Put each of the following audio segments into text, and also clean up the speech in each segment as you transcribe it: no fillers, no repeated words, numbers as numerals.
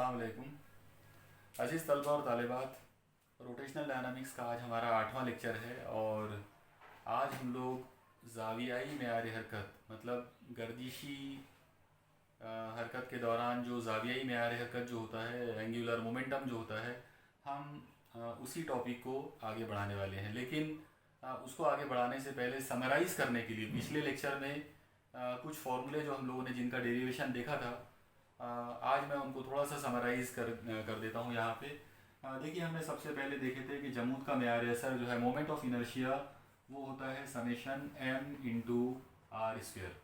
अस्सलाम वालेकुम अज़ीज़ तलबा और तालिबात। रोटेशनल डायनामिक्स का आज हमारा 8वां लेक्चर है और आज हम लोग ज़ावियाई मेयार हरकत मतलब गर्दिशी हरकत के दौरान जो ज़ावियाई मेयार हरकत जो होता है, एंगुलर मोमेंटम जो होता है, हम उसी टॉपिक को आगे बढ़ाने वाले हैं। लेकिन उसको आगे बढ़ाने से पहले समराइज़ करने के लिए पिछले लेक्चर में कुछ फार्मूले जो हम लोगों ने जिनका डेरिवेशन देखा था, आज मैं उनको थोड़ा सा समराइज़ कर देता हूँ यहाँ पे। देखिए, हमने सबसे पहले देखे थे कि जमूद का मेयार असर जो है मोमेंट ऑफ इनर्शिया वो होता है summation M into R square.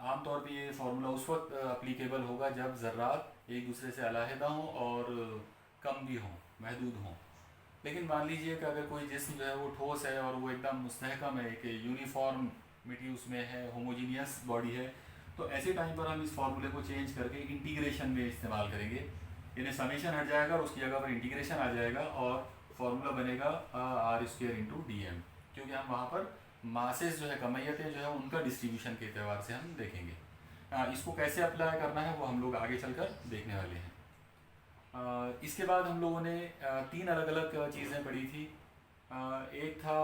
आमतौर पे ये फार्मूला उस वक्त अप्लीकेबल होगा जब ज़र्रात एक दूसरे से अलहदा हों और कम भी हों, महदूद हों। लेकिन मान लीजिए कि अगर कोई जिस्म जो है वो ठोस है और वो एकदम मुस्तहकम है कि यूनिफॉर्मिटी उसमें है, होमोजीनियस बॉडी है, तो ऐसे टाइम पर हम इस फार्मूले को चेंज करके इंटीग्रेशन में इस्तेमाल करेंगे। यानी समेशन हट जाएगा और उसकी जगह पर इंटीग्रेशन आ जाएगा और फार्मूला बनेगा R square into D M, क्योंकि हम वहाँ पर मासेस जो है, कमैयतें जो है, उनका डिस्ट्रीब्यूशन के अतबार से हम देखेंगे। इसको कैसे अप्लाई करना है वो हम लोग आगे चलकर देखने वाले हैं। इसके बाद हम लोगों ने तीन अलग अलग चीज़ें पढ़ी थी। एक था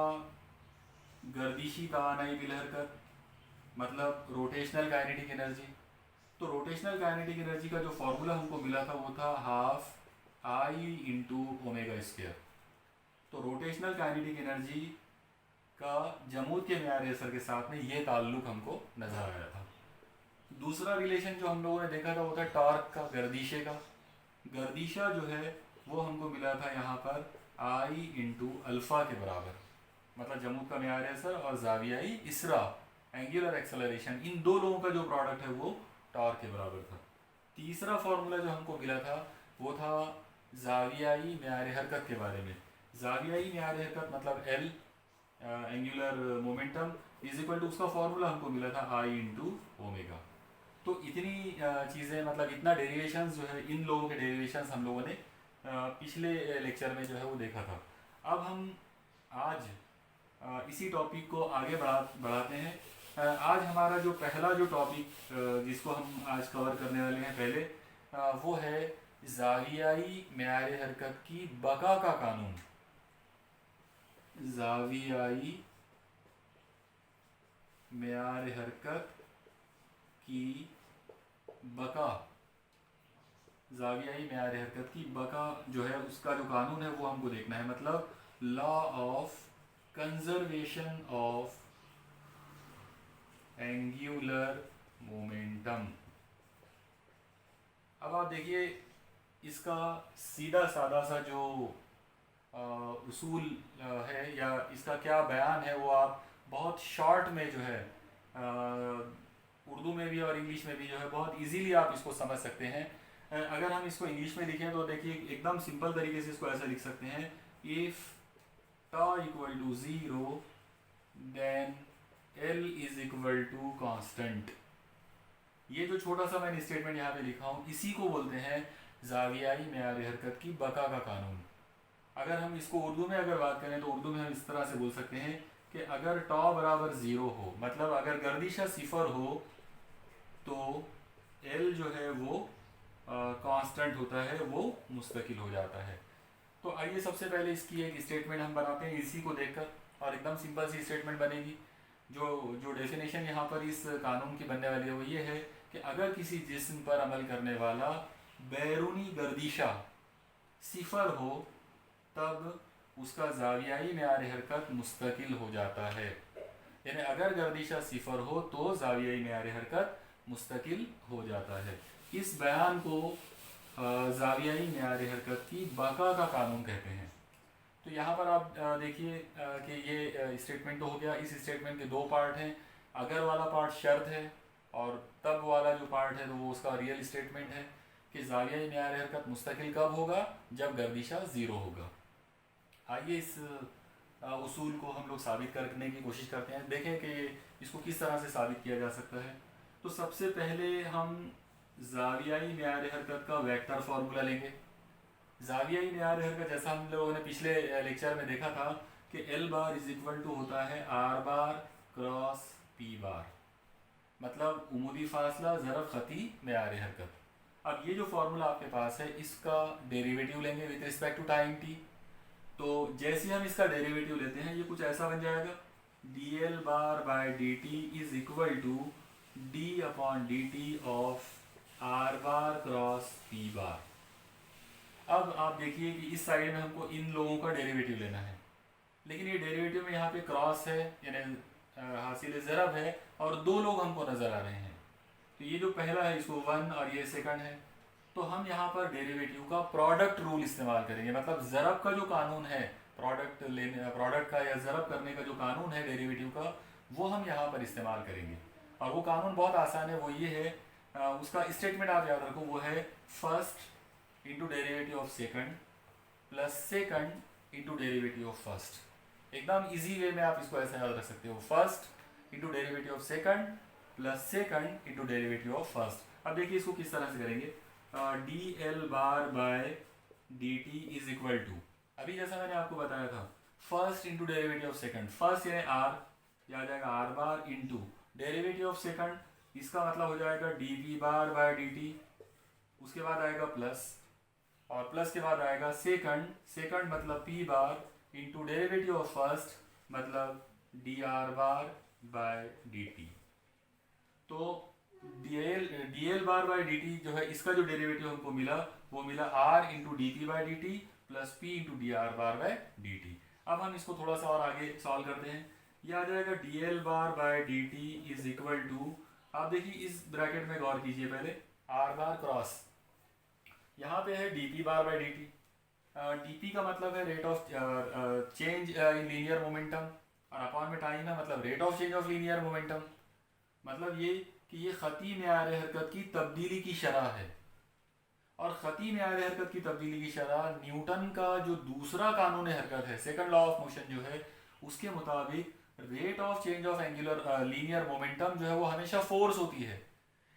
गर्दिशी तवानाई बिल हरकत, मतलब रोटेशनल काइनेटिक एनर्जी। तो रोटेशनल काइनेटिक एनर्जी का जो फॉर्मूला हमको मिला था वो था half I into omega square. तो रोटेशनल काइनेटिक एनर्जी का जमूद के मेयार असर के साथ में ये ताल्लुक हमको नजर आया था। दूसरा रिलेशन जो हम लोगों ने देखा था वो था टॉर्क का, गर्दिशे का। गर्दिशा जो है वो हमको मिला था यहाँ पर आई इंटू अल्फ़ा के बराबर, मतलब जमूद का मेयार असर और जावियाई इसरा एंगुलर एक्सेलरेशन, इन दो लोगों का जो प्रोडक्ट है वो टॉर्क के बराबर था। तीसरा फार्मूला जो हमको मिला था वो था जावियाई मेयार हरकत के बारे में। जावियाई मेयार हरकत मतलब L, angular momentum is equal to, उसका फार्मूला हमको मिला था आई इंटू ओमेगा। तो इतनी चीज़ें, मतलब इतना डेरिवेशंस जो है, इन लोगों के डेरिवेशंस हम लोगों ने पिछले लेक्चर में जो है वो देखा था। अब हम आज इसी टॉपिक को आगे बढ़ाते हैं। आज हमारा जो पहला जो टॉपिक जिसको हम आज कवर करने वाले हैं पहले, वो है जावियाई मेयार हरकत की बका का कानून। जावियाई मेयार हरकत की बका, जावियाई मेयार हरकत की बका जो है उसका जो कानून है वो हमको देखना है, मतलब law of conservation of angular momentum. अब आप देखिए, इसका सीधा साधा सा जो उसूल है या इसका क्या बयान है वो आप बहुत शॉर्ट में जो है उर्दू में भी और इंग्लिश में भी जो है बहुत इजीली आप इसको समझ सकते हैं। अगर हम इसको इंग्लिश में लिखें तो देखिए एकदम सिंपल तरीके से इसको ऐसा लिख सकते हैं, if theta equal to zero then L is equal to constant. ये जो छोटा सा मैंने स्टेटमेंट यहाँ पे लिखा हूँ इसी को बोलते हैं जावियाई मेयार हरकत की बका का कानून। अगर हम इसको उर्दू में अगर बात करें तो उर्दू में हम इस तरह से बोल सकते हैं कि अगर टॉ बराबर ज़ीरो हो, मतलब अगर गर्दिशा सिफर हो, तो एल जो है वो कांस्टेंट होता है, वो मुस्तकिल हो जाता है। तो आइए सबसे पहले इसकी एक स्टेटमेंट हम बनाते हैं इसी को देखकर, और एकदम सिंपल सी स्टेटमेंट बनेगी। जो जो डेफिनेशन यहाँ पर इस कानून की बनने वाली है वो ये है कि अगर किसी जिस्म पर अमल करने वाला बैरूनी गर्दिशा सिफर हो तब उसका जावियाई मेयार हरकत मुस्तकिल हो जाता है। यानी अगर गर्दिशा सिफर हो तो जावियाई मेयार हरकत मुस्तकिल हो जाता है। इस बयान को जावियाई मेयार हरकत की बका का कानून कहते हैं। तो यहाँ पर आप देखिए कि ये स्टेटमेंट तो हो गया। इस स्टेटमेंट के दो पार्ट हैं, अगर वाला पार्ट शर्त है और तब वाला जो पार्ट है तो वो उसका रियल स्टेटमेंट है कि जावियाई मेयार हरकत मुस्तकिल कब होगा, जब गर्दिशा ज़ीरो होगा। आइए इस उसूल को हम लोग साबित करने की कोशिश करते हैं, देखें कि इसको किस तरह से साबित किया जा सकता है। तो सबसे पहले हम जावियाई मेयार हरकत का वेक्टर फार्मूला लेंगे। जावियाई मेयार हरकत जैसा हम लोगों ने पिछले लेक्चर में देखा था कि L bar is equal to होता है R bar cross P bar, मतलब उमूदी फासला ज़रब ख़ती मेयार हरकत। अब ये जो फॉर्मूला आपके पास है इसका डेरिवेटिव लेंगे with respect to time T. तो जैसे ही हम इसका डेरिवेटिव लेते हैं ये कुछ ऐसा बन जाएगा, D L bar by D T is equal to D upon D T of R bar cross P bar. अब आप देखिए कि इस साइड में हमको इन लोगों का डेरिवेटिव लेना है, लेकिन ये डेरिवेटिव में यहाँ पे क्रॉस है यानी हासिल ज़रब है और दो लोग हमको नज़र आ रहे हैं। तो ये जो पहला है इसको वन और ये सेकंड है, तो हम यहाँ पर डेरिवेटिव का प्रोडक्ट रूल इस्तेमाल करेंगे। मतलब ज़रब का जो कानून है, प्रोडक्ट का या ज़रब करने का जो कानून है डेरिवेटिव का, वो हम यहाँ पर इस्तेमाल करेंगे। और वो कानून बहुत आसान है, वो ये है, उसका स्टेटमेंट आप याद रखो, वो है first into derivative of second plus second into derivative of first. एकदम इजी वे में आप इसको ऐसा याद रख सकते हो, first into derivative of second plus second into derivative of first. अब देखिए इसको किस तरह से करेंगे, D L bar by D T is equal to, अभी जैसा मैंने आपको बताया था, first into derivative of second, first यानी आर, यह आ जाएगा are bar into derivative of second, इसका मतलब हो जाएगा D V bar by D T, उसके बाद आएगा प्लस, और प्लस के बाद आएगा सेकंड, सेकंड मतलब P bar into derivative of first मतलब D R bar by D T. तो D L bar by D T जो है इसका जो डेरिवेटिव हमको मिला वो मिला R into D P by D T plus P into D R bar by D T. अब हम इसको थोड़ा सा और आगे सॉल्व करते हैं, ये आ जाएगा D L bar by D T is equal to, आप देखिए इस ब्रैकेट में गौर कीजिए पहले, आर बार क्रॉस, यहाँ पे है D P bar by D T, D P का मतलब है rate of change in linear momentum और अपॉन में टाइम है मतलब rate of change of linear momentum. मतलब ये कि ये ख़ती मेयार हरकत की तब्दीली की शरह है, और ख़ती मेयार हरकत की तब्दीली की शरह न्यूटन का जो दूसरा कानून हरकत है, सेकंड लॉ ऑफ मोशन जो है, उसके मुताबिक rate of change of angular linear momentum जो है वो हमेशा फोर्स होती है।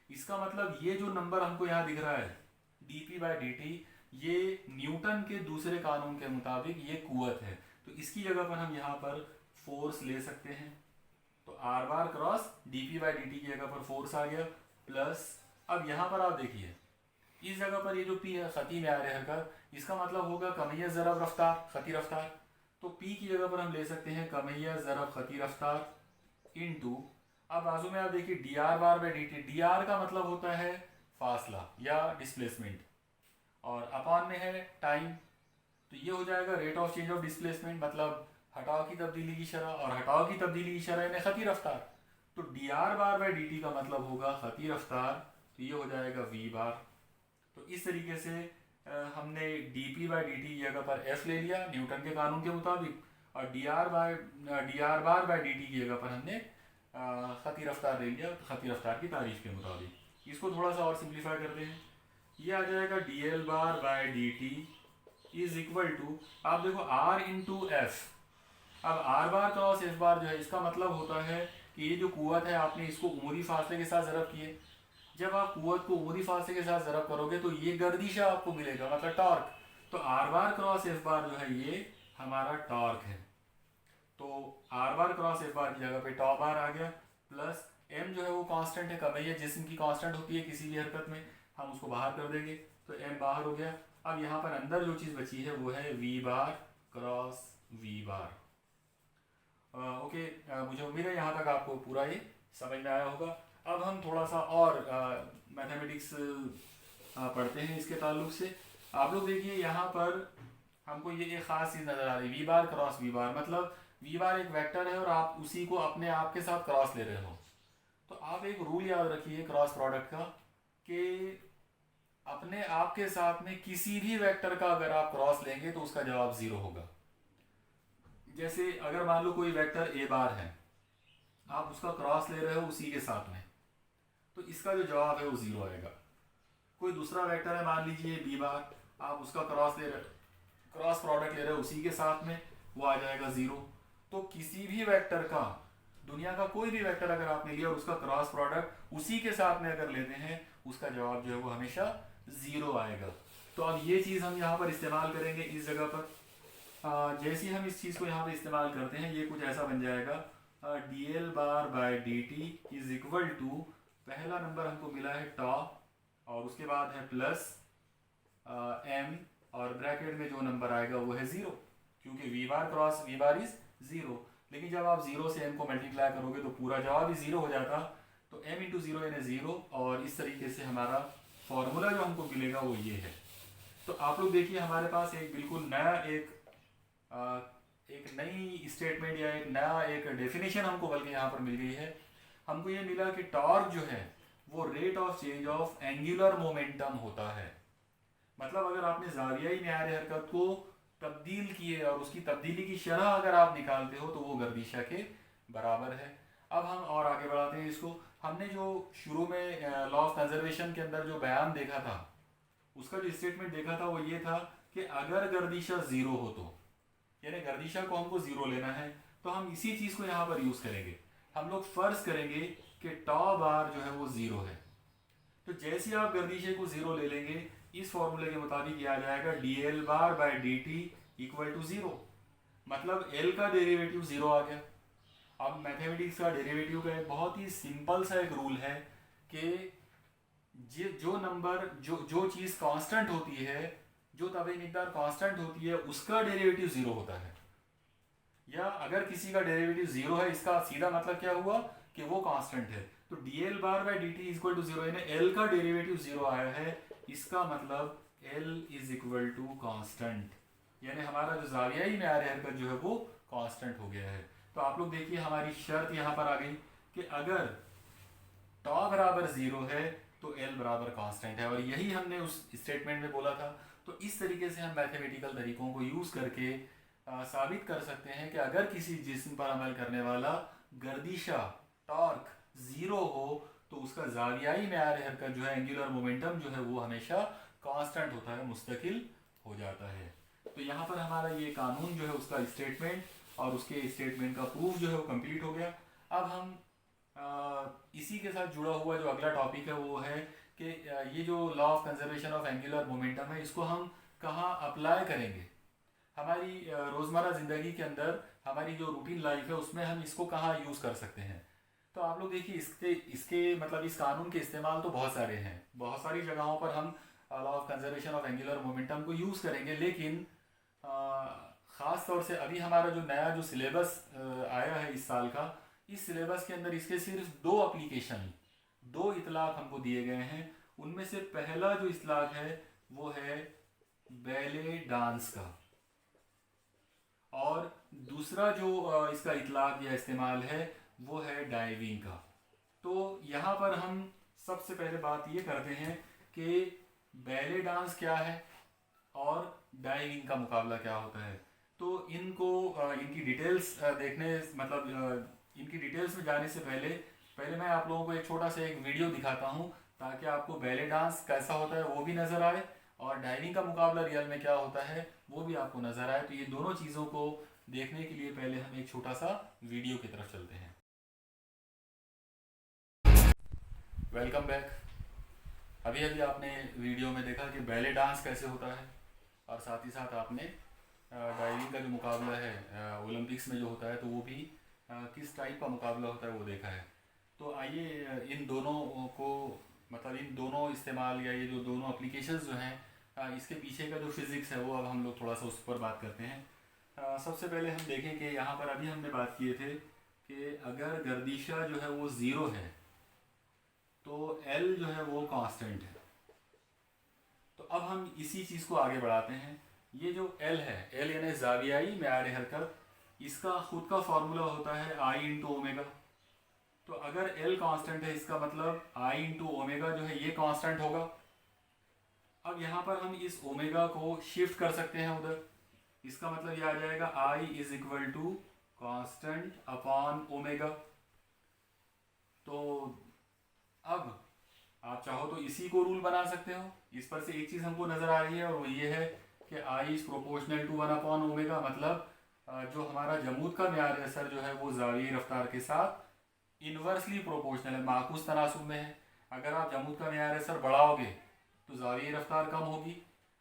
इसका मतलब ये जो नंबर हमको यहाँ दिख रहा है D P by D T, ये न्यूटन के दूसरे कानून के मुताबिक ये कुवत है, तो इसकी जगह पर हम यहाँ पर फोर्स ले सकते हैं। तो are bar cross D P by D T की जगह पर फोर्स आ गया, प्लस अब यहाँ पर आप देखिए इस जगह पर ये जो पी है ख़ती में आ रहा है, इसका मतलब होगा कमैया ज़रब रफ्तार ख़ती रफ्तार, तो पी की जगह पर हम ले सकते हैं कमैया ज़रब ख़ती रफ्तार इनटू, अब बाजू में आप देखिए D R bar by D T, D R का मतलब होता है फासला या डिस्प्लेसमेंट और अपॉन में है टाइम, तो ये हो जाएगा rate of change of displacement मतलब हटाव की तब्दीली की शरह, और हटाव की तब्दीली की शरह यानी ख़ती रफ्तार, तो D R bar by D T का मतलब होगा ख़ती रफ्तार, तो ये हो जाएगा वी बार। तो इस तरीके से हमने D P by D T की जगह पर एफ ले लिया न्यूटन के कानून के मुताबिक, और D R bar by D T की जगह पर हमने ख़ती रफ्तार ले लिया ख़ती रफ्तार की तारीफ के मुताबिक। इसको थोड़ा सा और सिंप्लीफाई करते हैं, ये आ जाएगा D L bar by D T is equal to, आप देखो आर इंटू एफ, अब R bar cross F bar जो है इसका मतलब होता है कि ये जो कुव्वत है आपने इसको उमूरी फासले के साथ ज़रब किए, जब आप कुव्वत को उमूरी फासले के साथ ज़रब करोगे तो ये गर्दिशा आपको मिलेगा मतलब टॉर्क, तो are bar cross F bar जो है ये हमारा टॉर्क है, तो आर बार क्रॉस एफ बार की जगह पे टॉ बार आ गया, प्लस एम जो है वो कांस्टेंट है, कमैया जिस्म की कांस्टेंट होती है किसी भी हरकत में, हम उसको बाहर कर देंगे तो एम बाहर हो गया। अब यहाँ पर अंदर जो चीज़ बची है वो है V bar cross V bar. Okay, मुझे उम्मीद है यहाँ तक आपको पूरा ये समझ में आया होगा। अब हम थोड़ा सा और मैथमेटिक्स पढ़ते हैं इसके ताल्लुक से। आप लोग देखिए यहाँ पर हमको ये एक ख़ास चीज़ नज़र आ रही है, वी बार क्रॉस वी बार, मतलब वी बार एक वेक्टर है और आप उसी को अपने आप के साथ क्रॉस ले रहे हो, तो आप एक रूल याद रखिए क्रॉस प्रोडक्ट का कि अपने आप के साथ में किसी भी वेक्टर का अगर आप क्रॉस लेंगे तो उसका जवाब ज़ीरो होगा। जैसे अगर मान लो कोई वेक्टर ए बार है, आप उसका क्रॉस ले रहे हो उसी के साथ में, तो इसका जो जवाब है वो ज़ीरो आएगा। कोई दूसरा वेक्टर है मान लीजिए बी बार, आप उसका क्रॉस प्रोडक्ट ले रहे हो उसी के साथ में, वो आ जाएगा ज़ीरो। तो किसी भी वेक्टर का, दुनिया का कोई भी वेक्टर अगर आपने लिया और उसका क्रॉस प्रोडक्ट उसी के साथ में अगर लेते हैं, उसका जवाब जो है वो हमेशा ज़ीरो आएगा। तो अब ये चीज़ हम यहाँ पर इस्तेमाल करेंगे इस जगह पर। जैसे ही हम इस चीज़ को यहाँ पे इस्तेमाल करते हैं ये कुछ ऐसा बन जाएगा, D L bar by D T is equal to, पहला नंबर हमको मिला है टॉ, और उसके बाद है प्लस एम, और ब्रैकेट में जो नंबर आएगा वो है ज़ीरो, क्योंकि V bar cross V bar is zero. लेकिन जब आप ज़ीरो से एम को मल्टीप्लाई करोगे तो पूरा जवाब ही ज़ीरो हो जाता। तो एम इंटू ज़ीरो यानी ज़ीरो, और इस तरीके से हमारा फॉर्मूला जो हमको मिलेगा वो ये है। तो आप लोग देखिए हमारे पास एक बिल्कुल नया एक नई स्टेटमेंट या एक नया एक डेफिनेशन हमको बल्कि यहाँ पर मिल गई है। हमको ये मिला कि टॉर्क जो है वो rate of change of angular momentum होता है। मतलब अगर आपने ज़ावियाई न्याय हरकत को तब्दील किए और उसकी तब्दीली की शरह अगर आप निकालते हो तो वो गर्दिशा के बराबर है। अब हम और आगे बढ़ाते हैं इसको। हमने जो शुरू में लॉ ऑफ कंजर्वेशन के अंदर जो बयान देखा था, उसका जो स्टेटमेंट देखा था वो ये था कि अगर गर्दिशा ज़ीरो हो तो, यानी गर्दिशा को हमको ज़ीरो लेना है, तो हम इसी चीज़ को यहाँ पर यूज़ करेंगे। हम लोग फ़र्ज़ करेंगे कि टॉ बार जो है वो ज़ीरो है। तो जैसे ही आप गर्दिशे को ज़ीरो ले लेंगे, इस फॉर्मूले के मुताबिक यह आ जाएगा D L bar by D T equal to zero. मतलब एल का डेरिवेटिव ज़ीरो आ गया। अब मैथमेटिक्स का डेरिवेटिव का एक बहुत ही सिंपल सा एक रूल है कि जो नंबर जो जो चीज़ कांस्टेंट होती है, जो तभी मिकदार कांस्टेंट होती है, उसका डेरिवेटिव ज़ीरो होता है। या अगर किसी का डेरिवेटिव ज़ीरो है, इसका सीधा मतलब क्या हुआ कि वो कांस्टेंट है। तो D L bar by D T is equal to zero, यानी एल का डेरिवेटिव जीरो आया है, इसका मतलब L is equal to constant, यानी हमारा जो ज़ावियाई में आ रहा हरकत जो है वो कांस्टेंट हो गया है। तो आप लोग देखिए हमारी शर्त यहाँ पर आ गई कि अगर टॉ बराबर ज़ीरो है तो एल बराबर कांस्टेंट है, और यही हमने उस स्टेटमेंट में बोला था। तो इस तरीके से हम मैथमेटिकल तरीकों को यूज़ करके साबित कर सकते हैं कि अगर किसी जिस्म पर अमल करने वाला गर्दिशा टॉर्क ज़ीरो हो तो उसका ज़ावियाई मेयार हरकत जो है, एंगुलर मोमेंटम जो है, वो हमेशा कांस्टेंट होता है, मुस्तकिल हो जाता है। तो यहाँ पर हमारा ये कानून जो है उसका स्टेटमेंट और उसके स्टेटमेंट का प्रूफ जो है वो कंप्लीट हो गया। अब हम इसी के साथ जुड़ा हुआ जो अगला टॉपिक है वो है कि ये जो law of conservation of angular momentum है, इसको हम कहाँ अप्लाई करेंगे हमारी रोज़मर्रा ज़िंदगी के अंदर, हमारी जो रूटीन लाइफ है उसमें हम इसको कहाँ यूज़ कर सकते हैं। तो आप लोग देखिए इसके इसके मतलब इस कानून के इस्तेमाल तो बहुत सारे हैं, बहुत सारी जगहों पर हम law of conservation of angular momentum को यूज़ करेंगे। लेकिन ख़ास तौर से अभी हमारा जो नया जो सिलेबस आया है इस साल का, इस सिलेबस के अंदर इसके सिर्फ दो एप्लीकेशन, दो इतलाक़ हमको दिए गए हैं। उनमें से पहला जो इतलाक़ है वो है बैले डांस का, और दूसरा जो इसका इतलाक़ या इस्तेमाल है वो है डाइविंग का। तो यहाँ पर हम सबसे पहले बात ये करते हैं कि बैले डांस क्या है और डाइविंग का मुकाबला क्या होता है। तो इनको इनकी डिटेल्स देखने मतलब इनकी डिटेल्स में जाने से पहले पहले मैं आप लोगों को एक छोटा सा एक वीडियो दिखाता हूँ, ताकि आपको बैले डांस कैसा होता है वो भी नज़र आए और डाइविंग का मुकाबला रियल में क्या होता है वो भी आपको नज़र आए। तो ये दोनों चीज़ों को देखने के लिए पहले हम एक छोटा सा वीडियो की तरफ चलते हैं। Welcome back. अभी अभी आपने वीडियो में देखा कि बैले डांस कैसे होता है, और साथ ही साथ आपने डाइविंग का जो मुकाबला है ओलंपिक्स में जो होता है तो वो भी किस टाइप का मुकाबला होता है वो देखा है। तो आइए इन दोनों को मतलब इन दोनों इस्तेमाल या ये जो दोनों एप्लीकेशंस जो हैं इसके पीछे का जो फिज़िक्स है वो अब हम लोग थोड़ा सा उस पर बात करते हैं। सबसे पहले हम देखें कि यहाँ पर अभी हमने बात किए थे कि अगर गर्दिशा जो है वो ज़ीरो है तो एल जो है वो कांस्टेंट है। तो अब हम इसी चीज़ को आगे बढ़ाते हैं। ये जो एल है, एल यानी ज़ावियाई मेयार हरकत, इसका खुद का फार्मूला होता है आई इंटू ओमेगा। तो अगर एल कांस्टेंट है इसका मतलब आई इंटू ओमेगा जो है ये कांस्टेंट होगा। अब यहाँ पर हम इस ओमेगा को शिफ्ट कर सकते हैं उधर, इसका मतलब ये आ जाएगा I is equal to constant upon omega. तो अब आप चाहो तो इसी को रूल बना सकते हो। इस पर से एक चीज़ हमको नज़र आ रही है और वो ये है कि I is proportional to one upon omega, मतलब जो हमारा जमूद का म्यार असर जो है वो ज़ावी रफ्तार के साथ इन्वर्सली प्रोपोर्शनल है, माकूस तनासुब में है। अगर आप जमूद का म्यार असर बढ़ाओगे तो ज़ावी रफ्तार कम होगी,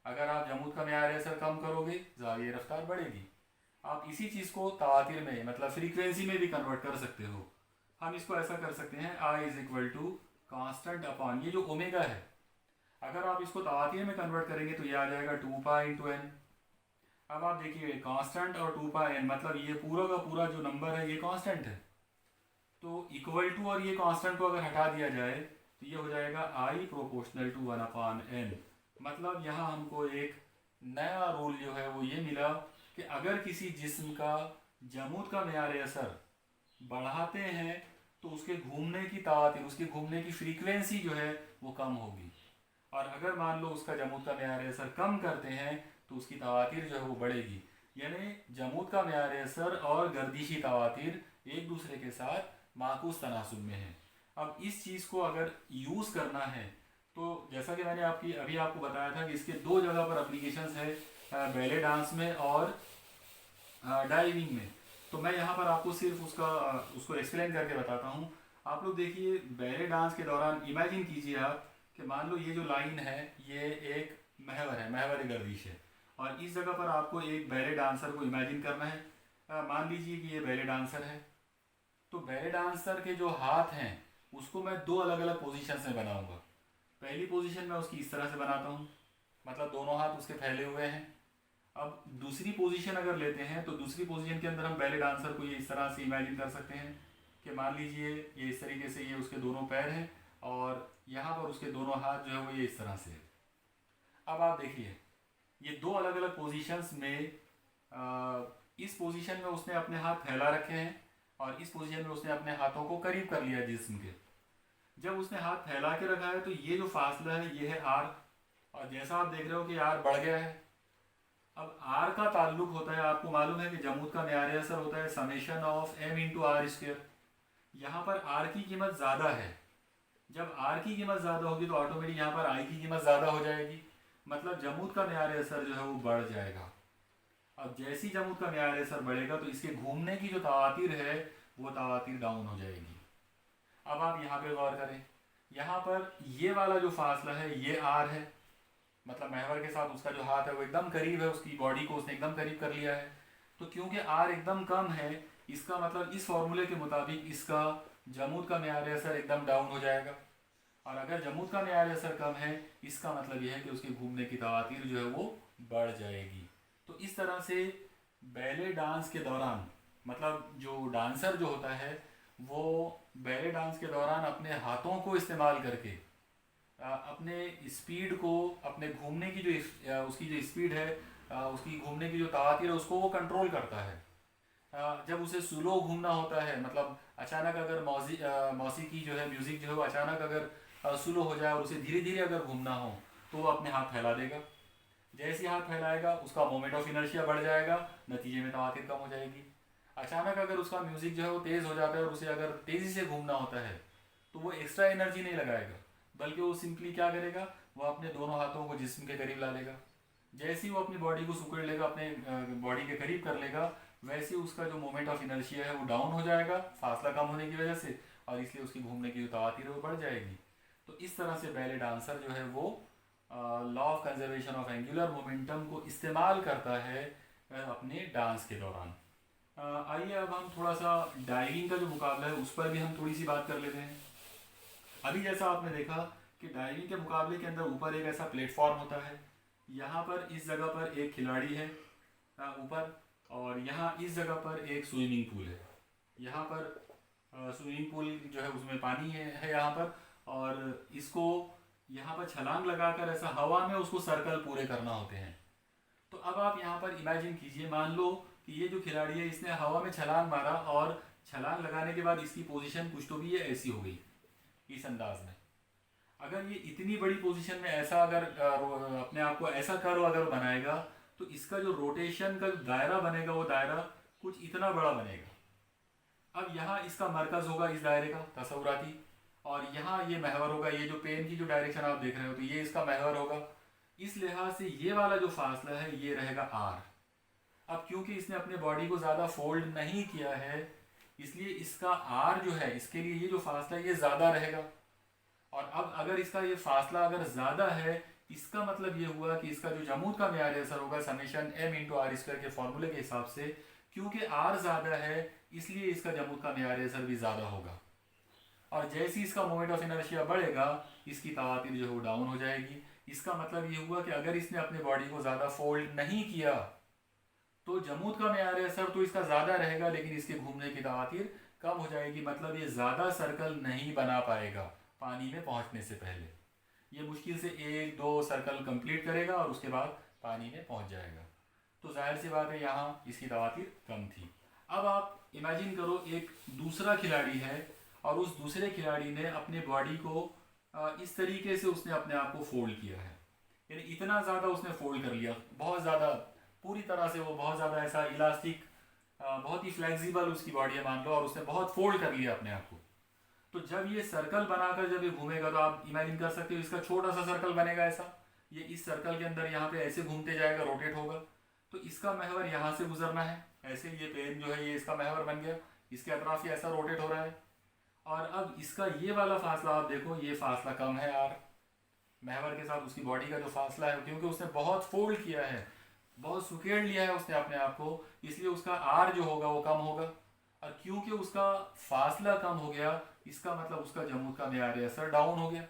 अगर आप जमूद का म्यार असर कम करोगे ज़ावी रफ्तार बढ़ेगी। आप इसी चीज़ को तवातिर में मतलब फ्रीक्वेंसी में भी कन्वर्ट कर सकते हो। हम इसको ऐसा कर सकते हैं I is equal to constant upon ये जो ओमेगा है, अगर आप इसको तवातीर में कन्वर्ट करेंगे तो ये आ जाएगा 2 पाई × n। अब आप देखिए कांस्टेंट और 2 पाई n मतलब ये पूरा का पूरा जो नंबर है ये कांस्टेंट है, तो इक्वल टू और ये कांस्टेंट को अगर हटा दिया जाए तो ये हो जाएगा I प्रोपोर्शनल टू 1/n। मतलब यहाँ हमको एक नया रूल जो है वो ये मिला कि अगर किसी जिस्म का जमूद का मेयार असर बढ़ाते हैं तो उसके घूमने की तादाद, उसके घूमने की फ्रीक्वेंसी जो है वो कम होगी, और अगर मान लो उसका जमूद का मेयार असर कम करते हैं तो उसकी तवातीर जो है वो बढ़ेगी। यानी जमूद का मेयार असर और गर्दिशी तवातीर एक दूसरे के साथ माकूस तनासुब में है। अब इस चीज़ को अगर यूज़ करना है तो जैसा कि मैंने अभी आपको बताया था कि इसके दो जगह पर एप्लीकेशंस है, बैले डांस में और डाइविंग में। तो मैं यहाँ पर आपको सिर्फ उसको एक्सप्लेन करके बताता हूँ। आप लोग देखिए बैले डांस के दौरान इमेजिन कीजिए आप कि मान लो ये जो लाइन है ये एक महवर है, महवर गर्दिश है, और इस जगह पर आपको एक बैले डांसर को इमेजिन करना है। मान लीजिए कि ये बैले डांसर है, तो बैले डांसर के जो हाथ हैं उसको मैं दो अलग अलग पोजीशन में बनाऊंगा। पहली पोजीशन में उसकी इस तरह से बनाता हूँ, मतलब दोनों हाथ उसके फैले हुए हैं। अब दूसरी पोजीशन अगर लेते हैं तो दूसरी पोजीशन के अंदर हम बैले डांसर को ये इस तरह से इमेजिन कर सकते हैं कि मान लीजिए ये इस तरीके से ये उसके दोनों पैर हैं और यहाँ पर उसके दोनों हाथ जो है वो ये इस तरह से है। अब आप देखिए ये दो अलग अलग पोजीशंस में इस पोजीशन में उसने अपने हाथ फैला रखे हैं और इस पोजीशन में उसने अपने हाथों को करीब कर लिया जिस्म के। जब उसने हाथ फैला के रखा है तो ये जो फासला है ये है आर, और जैसा आप देख रहे हो कि आर बढ़ गया है। अब आर का ताल्लुक होता है, आपको मालूम है कि जमूद का मेयार असर होता है summation of m into R square. यहाँ पर आर की कीमत ज़्यादा है, जब आर की कीमत ज़्यादा होगी तो ऑटोमेटिक यहाँ पर आई की कीमत ज़्यादा हो जाएगी, मतलब जमूद का मेयार असर जो है वो बढ़ जाएगा। अब जैसी जमूद का मेयार असर बढ़ेगा तो इसके घूमने की जो तवातीर है वो तवातीर डाउन हो जाएगी। अब आप यहाँ पे गौर करें, यहाँ पर ये वाला जो फासला है ये आर है, मतलब महवर के साथ उसका जो हाथ है वो एकदम करीब है, उसकी बॉडी को उसने एकदम करीब कर लिया है। तो क्योंकि आर एकदम कम है, इसका मतलब इस फॉर्मूले के मुताबिक इसका जमूद का मेयार असर एकदम डाउन हो जाएगा, और अगर जमूद का मेयार असर कम है इसका मतलब यह है कि उसके घूमने की तवातीर जो है वो बढ़ जाएगी। तो इस तरह से बैले डांस के दौरान, मतलब जो डांसर जो होता है वो बैले डांस के दौरान अपने हाथों को इस्तेमाल करके अपने स्पीड को, अपने घूमने की जो उसकी जो स्पीड है, उसकी घूमने की जो तवातीर है उसको वो कंट्रोल करता है। जब उसे स्लो घूमना होता है, मतलब अचानक अगर मौसीकी जो है, म्यूज़िक जो है वो अचानक अगर स्लो हो जाए और उसे धीरे धीरे अगर घूमना हो तो वो अपने हाथ फैला देगा। जैसे हाथ फैलाएगा उसका मोमेंट ऑफ इनर्शिया बढ़ जाएगा, नतीजे में तवातीर कम हो जाएगी। अचानक अगर उसका म्यूज़िक जो है वो तेज़ हो जाता है और उसे अगर तेज़ी से घूमना होता है तो वो एक्स्ट्रा एनर्जी नहीं लगाएगा, बल्कि वो सिंपली क्या करेगा, वो अपने दोनों हाथों को जिस्म के करीब ला लेगा। जैसे ही वो अपनी बॉडी को सुकड़ लेगा, अपने बॉडी के करीब कर लेगा, वैसे उसका जो मोमेंट ऑफ इनर्शिया है वो डाउन हो जाएगा फासला कम होने की वजह से, और इसलिए उसकी घूमने की जो तवातीर है वो बढ़ जाएगी। तो इस तरह से बैले डांसर जो है वो law of conservation of angular momentum को इस्तेमाल करता है अपने डांस के दौरान। आइए अब हम थोड़ा सा डाइविंग का जो मुकाबला है उस पर भी हम थोड़ी सी बात कर लेते हैं। अभी जैसा आपने देखा कि डाइविंग के मुकाबले के अंदर ऊपर एक ऐसा प्लेटफॉर्म होता है, यहाँ पर इस जगह पर एक खिलाड़ी है ऊपर, और यहाँ इस जगह पर एक स्विमिंग पूल है। यहाँ पर स्विमिंग पूल जो है उसमें पानी है यहाँ पर, और इसको यहाँ पर छलांग लगाकर ऐसा हवा में उसको सर्कल पूरे करना होते हैं। तो अब आप यहाँ पर इमेजिन कीजिए, मान लो कि ये जो खिलाड़ी है इसने हवा में छलांग मारा और छलांग लगाने के बाद इसकी पोजीशन कुछ तो भी ये ऐसी हो गई इस अंदाज में। अगर ये इतनी बड़ी पोजीशन में ऐसा अगर अपने आप को ऐसा कर्व अगर बनाएगा तो इसका जो रोटेशन का दायरा बनेगा वो दायरा कुछ इतना बड़ा बनेगा। अब यहाँ इसका मरकज होगा इस दायरे का तसव्वुराती, और यहाँ ये महवर होगा, ये जो पेन की जो डायरेक्शन आप देख रहे हो तो ये इसका महवर होगा। इस लिहाज से ये वाला जो फासला है ये रहेगा आर। अब क्योंकि इसने अपने बॉडी को ज़्यादा फोल्ड नहीं किया है इसलिए इसका आर जो है, इसके लिए ये जो फासला है ये ज़्यादा रहेगा। और अब अगर इसका ये फासला अगर ज़्यादा है इसका मतलब ये हुआ कि इसका जो जमूद का मेयार असर होगा summation m into R square के फॉर्मूले के हिसाब से, क्योंकि आर ज़्यादा है इसलिए इसका जमूद का मेयार असर भी ज़्यादा होगा, और जैसे ही इसका मोमेंट ऑफ इनर्शिया बढ़ेगा इसकी तवातीर जो है वो डाउन हो जाएगी। इसका मतलब ये हुआ कि अगर इसने अपने बॉडी को ज़्यादा फोल्ड नहीं किया तो जमूद का मेयार असर तो इसका ज़्यादा रहेगा, लेकिन इसके घूमने की तातीर कम हो जाएगी। मतलब ये ज़्यादा सर्कल नहीं बना पाएगा पानी में पहुंचने से पहले। ये मुश्किल से 1-2 सर्कल कंप्लीट करेगा और उसके बाद पानी में पहुंच जाएगा। तो जाहिर सी बात है यहाँ इसकी तातीर कम थी। अब आप इमेजिन करो एक दूसरा खिलाड़ी है और उस दूसरे खिलाड़ी ने अपने बॉडी को इस तरीके से उसने अपने आप को फोल्ड किया है, यानी इतना ज़्यादा उसने फोल्ड कर लिया, बहुत ज़्यादा, पूरी तरह से वो बहुत ज़्यादा ऐसा इलास्टिक, बहुत ही फ्लेक्सिबल उसकी बॉडी है मान लो, और उसने बहुत फोल्ड कर लिया अपने आप को। तो जब ये सर्कल बनाकर जब ये घूमेगा तो आप इमेजिन कर सकते हो इसका छोटा सा सर्कल बनेगा ऐसा, ये इस सर्कल के अंदर यहाँ पे ऐसे घूमते जाएगा, रोटेट होगा। तो इसका महवर यहाँ से गुजरना है, ऐसे ये पेन जो है ये इसका महवर बन गया, इसके अतराफ ये ऐसा रोटेट हो रहा है। और अब इसका ये वाला फासला आप देखो, ये फासला कम है यार महवर के साथ उसकी बॉडी का जो फासला है, क्योंकि उसने बहुत फोल्ड किया है, बहुत सुकेड़ लिया है उसने अपने आप को, इसलिए उसका आर जो होगा वो कम होगा। और क्योंकि उसका फासला कम हो गया, इसका मतलब उसका जमूद का मेयार असर डाउन हो गया।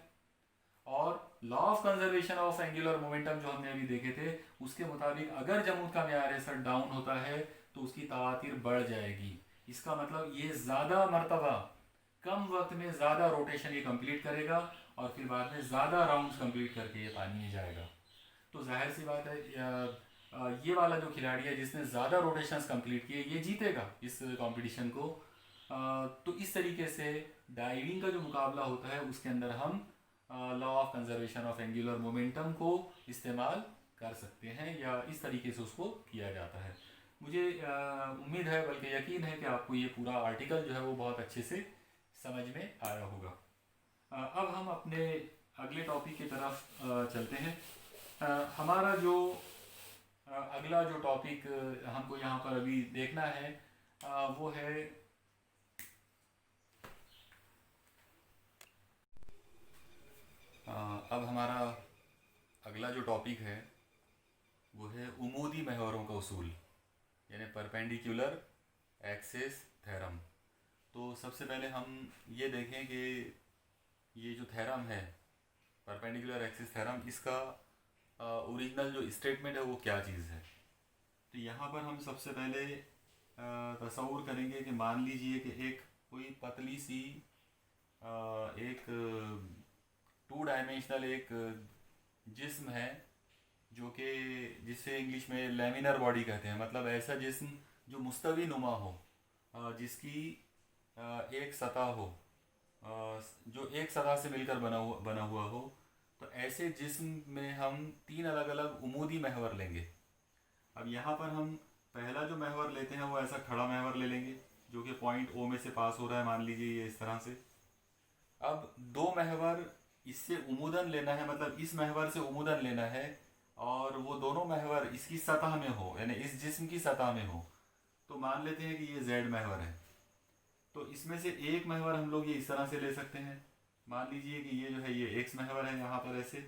और law of conservation of angular momentum जो हमने अभी देखे थे, उसके मुताबिक अगर जमूद का मेयार असर डाउन होता है तो उसकी तातीर बढ़ जाएगी। इसका मतलब ये ज़्यादा मरतबा कम वक्त में ज़्यादा रोटेशन ये कंप्लीट करेगा और फिर बाद में ज़्यादा राउंड्स कंप्लीट करके ये पानी में जाएगा। तो जाहिर सी बात है ये वाला जो खिलाड़ी है जिसने ज़्यादा रोटेशंस कंप्लीट किए ये जीतेगा इस कंपटीशन को। तो इस तरीके से डाइविंग का जो मुकाबला होता है उसके अंदर हम law of conservation of angular momentum को इस्तेमाल कर सकते हैं, या इस तरीके से उसको किया जाता है। मुझे उम्मीद है, बल्कि यकीन है कि आपको ये पूरा आर्टिकल जो है वो बहुत अच्छे से समझ में आया होगा। अब हम अपने अगले टॉपिक की तरफ चलते हैं। हमारा जो अगला जो टॉपिक हमको यहाँ पर अभी देखना है वो है अब हमारा अगला जो टॉपिक है वो है उमूदी महवरों का उसूल, यानी परपेंडिकुलर एक्सिस थ्योरम। तो सबसे पहले हम ये देखें कि ये जो थ्योरम है परपेंडिकुलर एक्सिस थ्योरम, इसका ओरिजिनल जो स्टेटमेंट है वो क्या चीज़ है। तो यहाँ पर हम सबसे पहले तसव्वुर करेंगे कि मान लीजिए कि एक कोई पतली सी एक 2 डायमेंशनल एक जिस्म है, जो कि जिसे इंग्लिश में लेमिनर बॉडी कहते हैं, मतलब ऐसा जिस्म जो मुस्तवी नुमा हो, जिसकी एक सतह हो, जो एक सतह से मिलकर बना हुआ हो। तो ऐसे जिस्म में हम 3 अलग अलग उमूदी महवर लेंगे। अब यहाँ पर हम पहला जो महवर लेते हैं वो ऐसा खड़ा महवर ले लेंगे जो कि पॉइंट ओ में से पास हो रहा है, मान लीजिए ये इस तरह से। अब 2 महवर इससे उमूदन लेना है, मतलब इस महवर से उमूदन लेना है, और वो दोनों महवर इसकी सतह में हो, यानी इस जिस्म की सतह में हो। तो मान लेते हैं कि ये जेड महवर है, तो इसमें से एक महवर हम लोग ये इस तरह से ले सकते हैं। मान लीजिए कि ये जो है ये एक्स महवर है, यहाँ पर ऐसे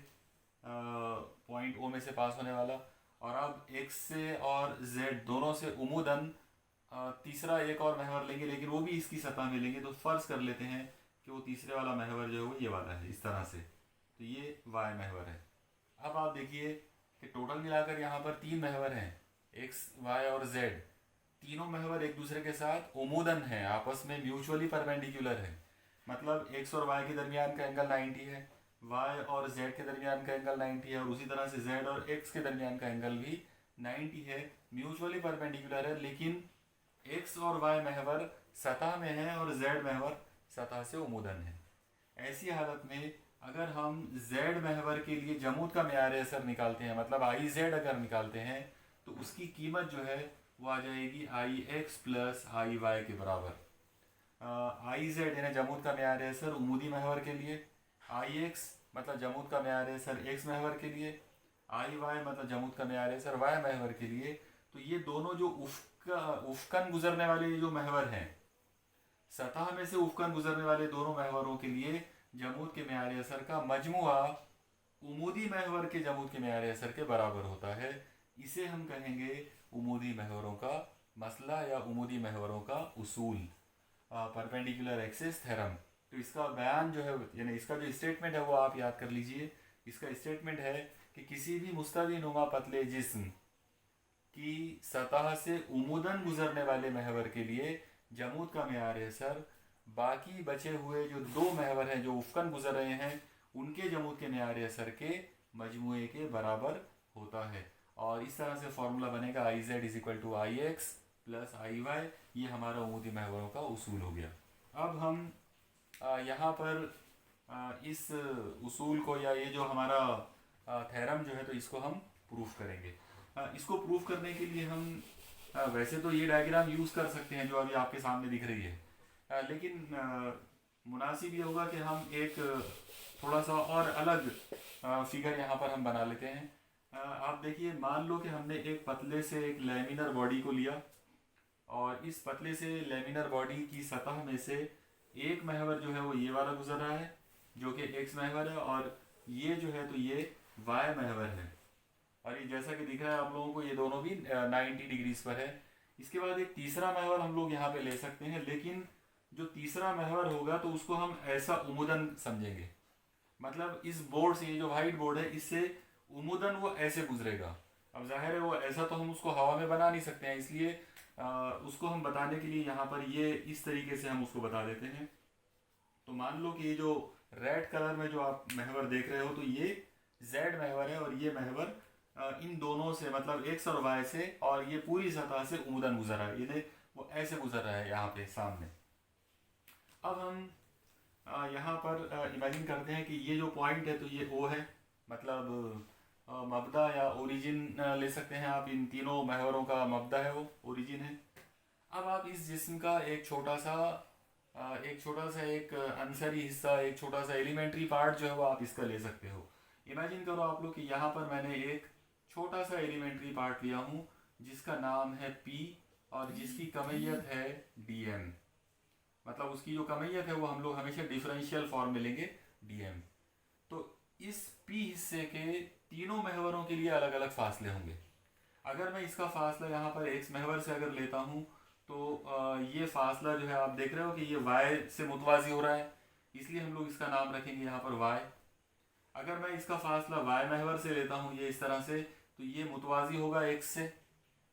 पॉइंट ओ में से पास होने वाला। और अब एक्स से और जेड दोनों से उमूदन तीसरा एक और महवर लेंगे, लेकिन वो भी इसकी सतह में लेंगे। तो फ़र्ज़ कर लेते हैं कि वो तीसरे वाला महवर जो है वो ये वाला है, इस तरह से। तो ये वाई महवर है। अब आप देखिए कि टोटल मिलाकर यहाँ पर 3 महवर हैं, एक्स वाई और जेड। तीनों महवर एक दूसरे के साथ उमूदन है, आपस में म्यूचुअली परपेंडिकुलर है। मतलब एक्स और वाई के दरमियान का एंगल 90 है, वाई और जेड के दरमियान का एंगल 90 है, और उसी तरह से जेड और एक्स के दरमियान का एंगल भी 90 है, म्यूचुअली परपेंडिकुलर है। लेकिन एक्स और वाई महवर सतह में है और जेड महवर सतह से उमूदन है। ऐसी हालत में अगर हम जेड महवर के लिए जमूद का मेयार असर निकालते हैं, मतलब आई जेड अगर निकालते हैं, तो उसकी कीमत जो है वो आ जाएगी आई एक्स प्लस आई वाई के बराबर। आई जेड यानी जमूद का मेयार असर उमूदी महवर के लिए, आई एक्स मतलब जमूद का मेयार असर एक्स महवर के लिए, आई वाई मतलब जमूद का मेयार असर वाई महवर के लिए। तो ये दोनों जो उफकन गुजरने वाले जो महवर हैं, सतह में से उफकन गुजरने वाले दोनों महवरों के लिए जमूद के मेयार असर का मजमुआ उमूदी महवर के जमूद के मेयार असर के बराबर होता है। इसे हम कहेंगे उमूदी महवरों का मसला या उमूदी महवरों का उसूल, परपेंडिकुलर एक्सिस थ्योरम। तो इसका बयान जो है, यानी इसका जो स्टेटमेंट है वो आप याद कर लीजिए इसका स्टेटमेंट है कि किसी भी मुस्तवी नुमा पतले जिस्म की सतह से उमूदन गुजरने वाले महवर के लिए जमूद का मेयार असर बाकी बचे हुए जो दो महवर हैं जो उफ़क़न गुजर रहे हैं उनके जमूद के मेयार असर के मजमुए के बराबर होता है। और इस तरह से फार्मूला बनेगा I Z is equal to I X plus I Y. ये हमारा उमूदी महवरों का उसूल हो गया। अब हम यहाँ पर इस उसूल को या ये जो हमारा थ्योरम जो है तो इसको हम प्रूफ करेंगे। इसको प्रूफ करने के लिए हम वैसे तो ये डायग्राम यूज़ कर सकते हैं जो अभी आपके सामने दिख रही है, लेकिन मुनासिब ये होगा कि हम एक थोड़ा सा और अलग फिगर यहाँ पर हम बना लेते हैं। आप देखिए, मान लो कि हमने एक पतले से एक लैमिनर बॉडी को लिया और इस पतले से लैमिनर बॉडी की सतह में से एक महवर जो है वो ये वाला गुजर रहा है जो कि एक्स महवर है, और ये जो है तो ये वाई महवर है। और ये जैसा कि दिख रहा है आप लोगों को ये दोनों भी 90 डिग्रीज पर है। इसके बाद एक तीसरा महवर हम लोग यहाँ पे ले सकते हैं, लेकिन जो तीसरा महवर होगा तो उसको हम ऐसा उमुदन समझेंगे। मतलब इस बोर्ड से, ये जो वाइट बोर्ड है, इससे उमुदन वो ऐसे गुजरेगा। अब जाहिर है वो ऐसा तो हम उसको हवा में बना नहीं सकते हैं, इसलिए उसको हम बताने के लिए यहाँ पर ये इस तरीके से हम उसको बता देते हैं। तो मान लो कि ये जो रेड कलर में जो आप महवर देख रहे हो तो ये जेड महवर है और ये महवर इन दोनों से मतलब एक्स और वाई से और ये पूरी सतह से उमुदन गुजर रहा है। ये वो ऐसे गुजर रहा है यहाँ पे सामने। अब हम यहाँ पर इमेजिन करते हैं कि ये जो पॉइंट है तो ये ओ है, मतलब मबदा या ओरिजिन ले सकते हैं आप। इन तीनों महवरों का मबदा है, वो ओरिजिन है। अब आप इस जिस्म का एक छोटा सा एक अंसरी हिस्सा, एक छोटा सा एलिमेंट्री पार्ट जो है वो आप इसका ले सकते हो। इमेजिन करो आप लोग कि यहाँ पर मैंने एक छोटा सा एलिमेंट्री पार्ट लिया हूँ जिसका नाम है P और जिसकी कमैयत है dm। मतलब उसकी जो कमैयत है वो हम लोग हमेशा डिफरेंशियल फॉर्म में लेंगे dm। तो इस P हिस्से के तीनों महवरों के लिए अलग अलग फासले होंगे। अगर मैं इसका फासला यहाँ पर x महवर से अगर लेता हूँ तो ये फासला जो है आप देख रहे हो कि ये y से मुतवाजी हो रहा है, इसलिए हम लोग इसका नाम रखेंगे यहाँ पर y। अगर मैं इसका फासला y महवर से लेता हूँ ये इस तरह से, तो ये मुतवाजी होगा x से,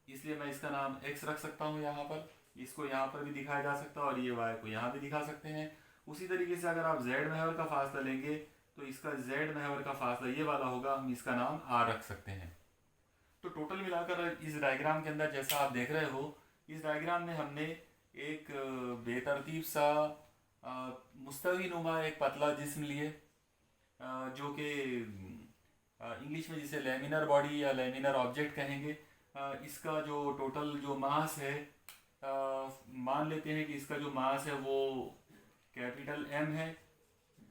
इसलिए मैं इसका नाम x रख सकता हूँ यहाँ पर। इसको यहाँ पर भी दिखाया जा सकता है और ये y को यहाँ भी दिखा सकते हैं। उसी तरीके से अगर आप z महवर का फासला लेंगे तो इसका z महवर का फासला ये वाला होगा, हम इसका नाम r रख सकते हैं। तो टोटल मिलाकर इस डायग्राम के अंदर जैसा आप देख रहे हो, इस डायग्राम में हमने एक बेतरतीब सा मुस्तवी नुमा एक पतला जिस्म लिए जो कि इंग्लिश में जिसे लेमिनर बॉडी या लेमिनर ऑब्जेक्ट कहेंगे। इसका जो टोटल जो मास है, मान लेते हैं कि इसका जो मास है वो कैपिटल M है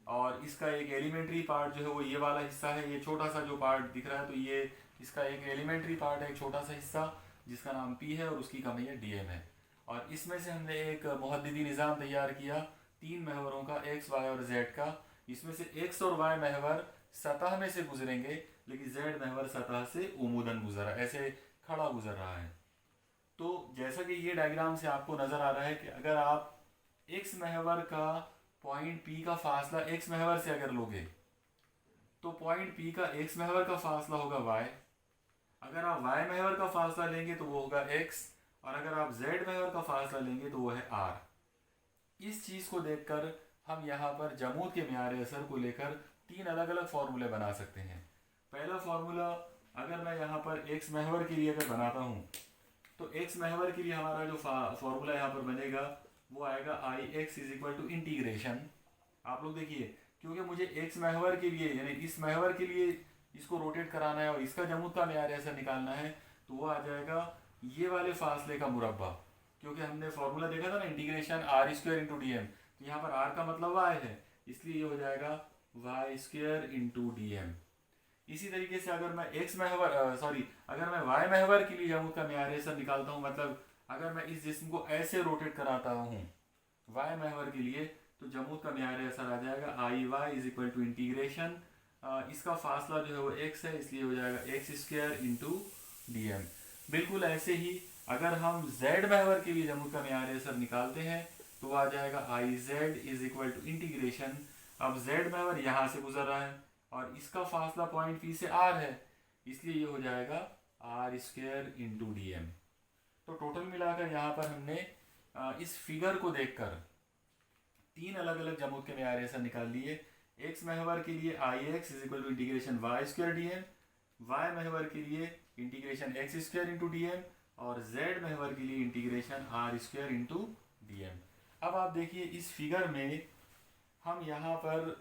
और इसका एक एलिमेंट्री पार्ट जो है वो ये वाला हिस्सा है। ये छोटा सा जो पार्ट दिख रहा है तो ये इसका एक एलिमेंट्री पार्ट है, एक छोटा सा हिस्सा जिसका नाम P है और उसकी कमैयत dm है। और इसमें से हमने एक मुहद्दिदी निज़ाम तैयार किया तीन महवरों का, x, y और z का। इसमें से x और y महवर सतह में से गुजरेंगे लेकिन z महवर सतह से उमूदन गुजरा, ऐसे खड़ा गुजर रहा है। तो जैसा कि ये डायग्राम से आपको नज़र आ रहा है कि अगर आप x महवर का पॉइंट P का फासला x महवर से अगर लोगे तो पॉइंट P का x महवर का फासला होगा y। अगर आप y महवर का फासला लेंगे तो वो होगा x, और अगर आप z महवर का फासला लेंगे तो वो है r। इस चीज़ को देखकर हम यहाँ पर जमूद के मेयार असर को लेकर तीन अलग अलग फार्मूले बना सकते हैं। पहला फार्मूला, अगर मैं यहाँ पर x महवर के लिए अगर बनाता हूँ तो x महवर के लिए हमारा जो फार्मूला यहाँ पर बनेगा वो आएगा I X is equal to integration. आप लोग देखिए, क्योंकि मुझे x महवर के लिए यानी इस महवर के लिए इसको रोटेट कराना है और इसका जमूद का मेयार असर निकालना है तो वो आ जाएगा ये वाले फासले का मुरब्बा। क्योंकि हमने फार्मूला देखा था ना, integration R square into D M, तो यहाँ पर r का मतलब y है, इसलिए ये हो जाएगा Y square into D M. इसी तरीके से अगर मैं अगर मैं y महवर के लिए जमूद का मेयार असर निकालता हूँ, मतलब अगर मैं इस जिस्म को ऐसे रोटेट कराता हूँ y महवर के लिए, तो जमूद का मेयार असर आ जाएगा I Y is equal to integration, इसका फासला जो है वो x है, इसलिए हो जाएगा X square into D M. बिल्कुल ऐसे ही अगर हम z महवर के लिए जमूद का मेयार असर निकालते हैं तो वो आ जाएगा I Z is equal to integration. अब z महवर यहाँ से गुजर रहा है और इसका फासला पॉइंट पी से आर है, इसलिए ये हो जाएगा R square into D M. तो टोटल मिलाकर यहाँ पर हमने इस फिगर को देखकर तीन अलग अलग जमूत के म्यार ऐसा निकाल लिए। एक्स महवर के लिए I X is equal to integration Y square D M, Y महवर के लिए integration X square into D M, और जेड महवर के लिए integration R square into D M. अब आप देखिए इस फिगर में हम यहाँ पर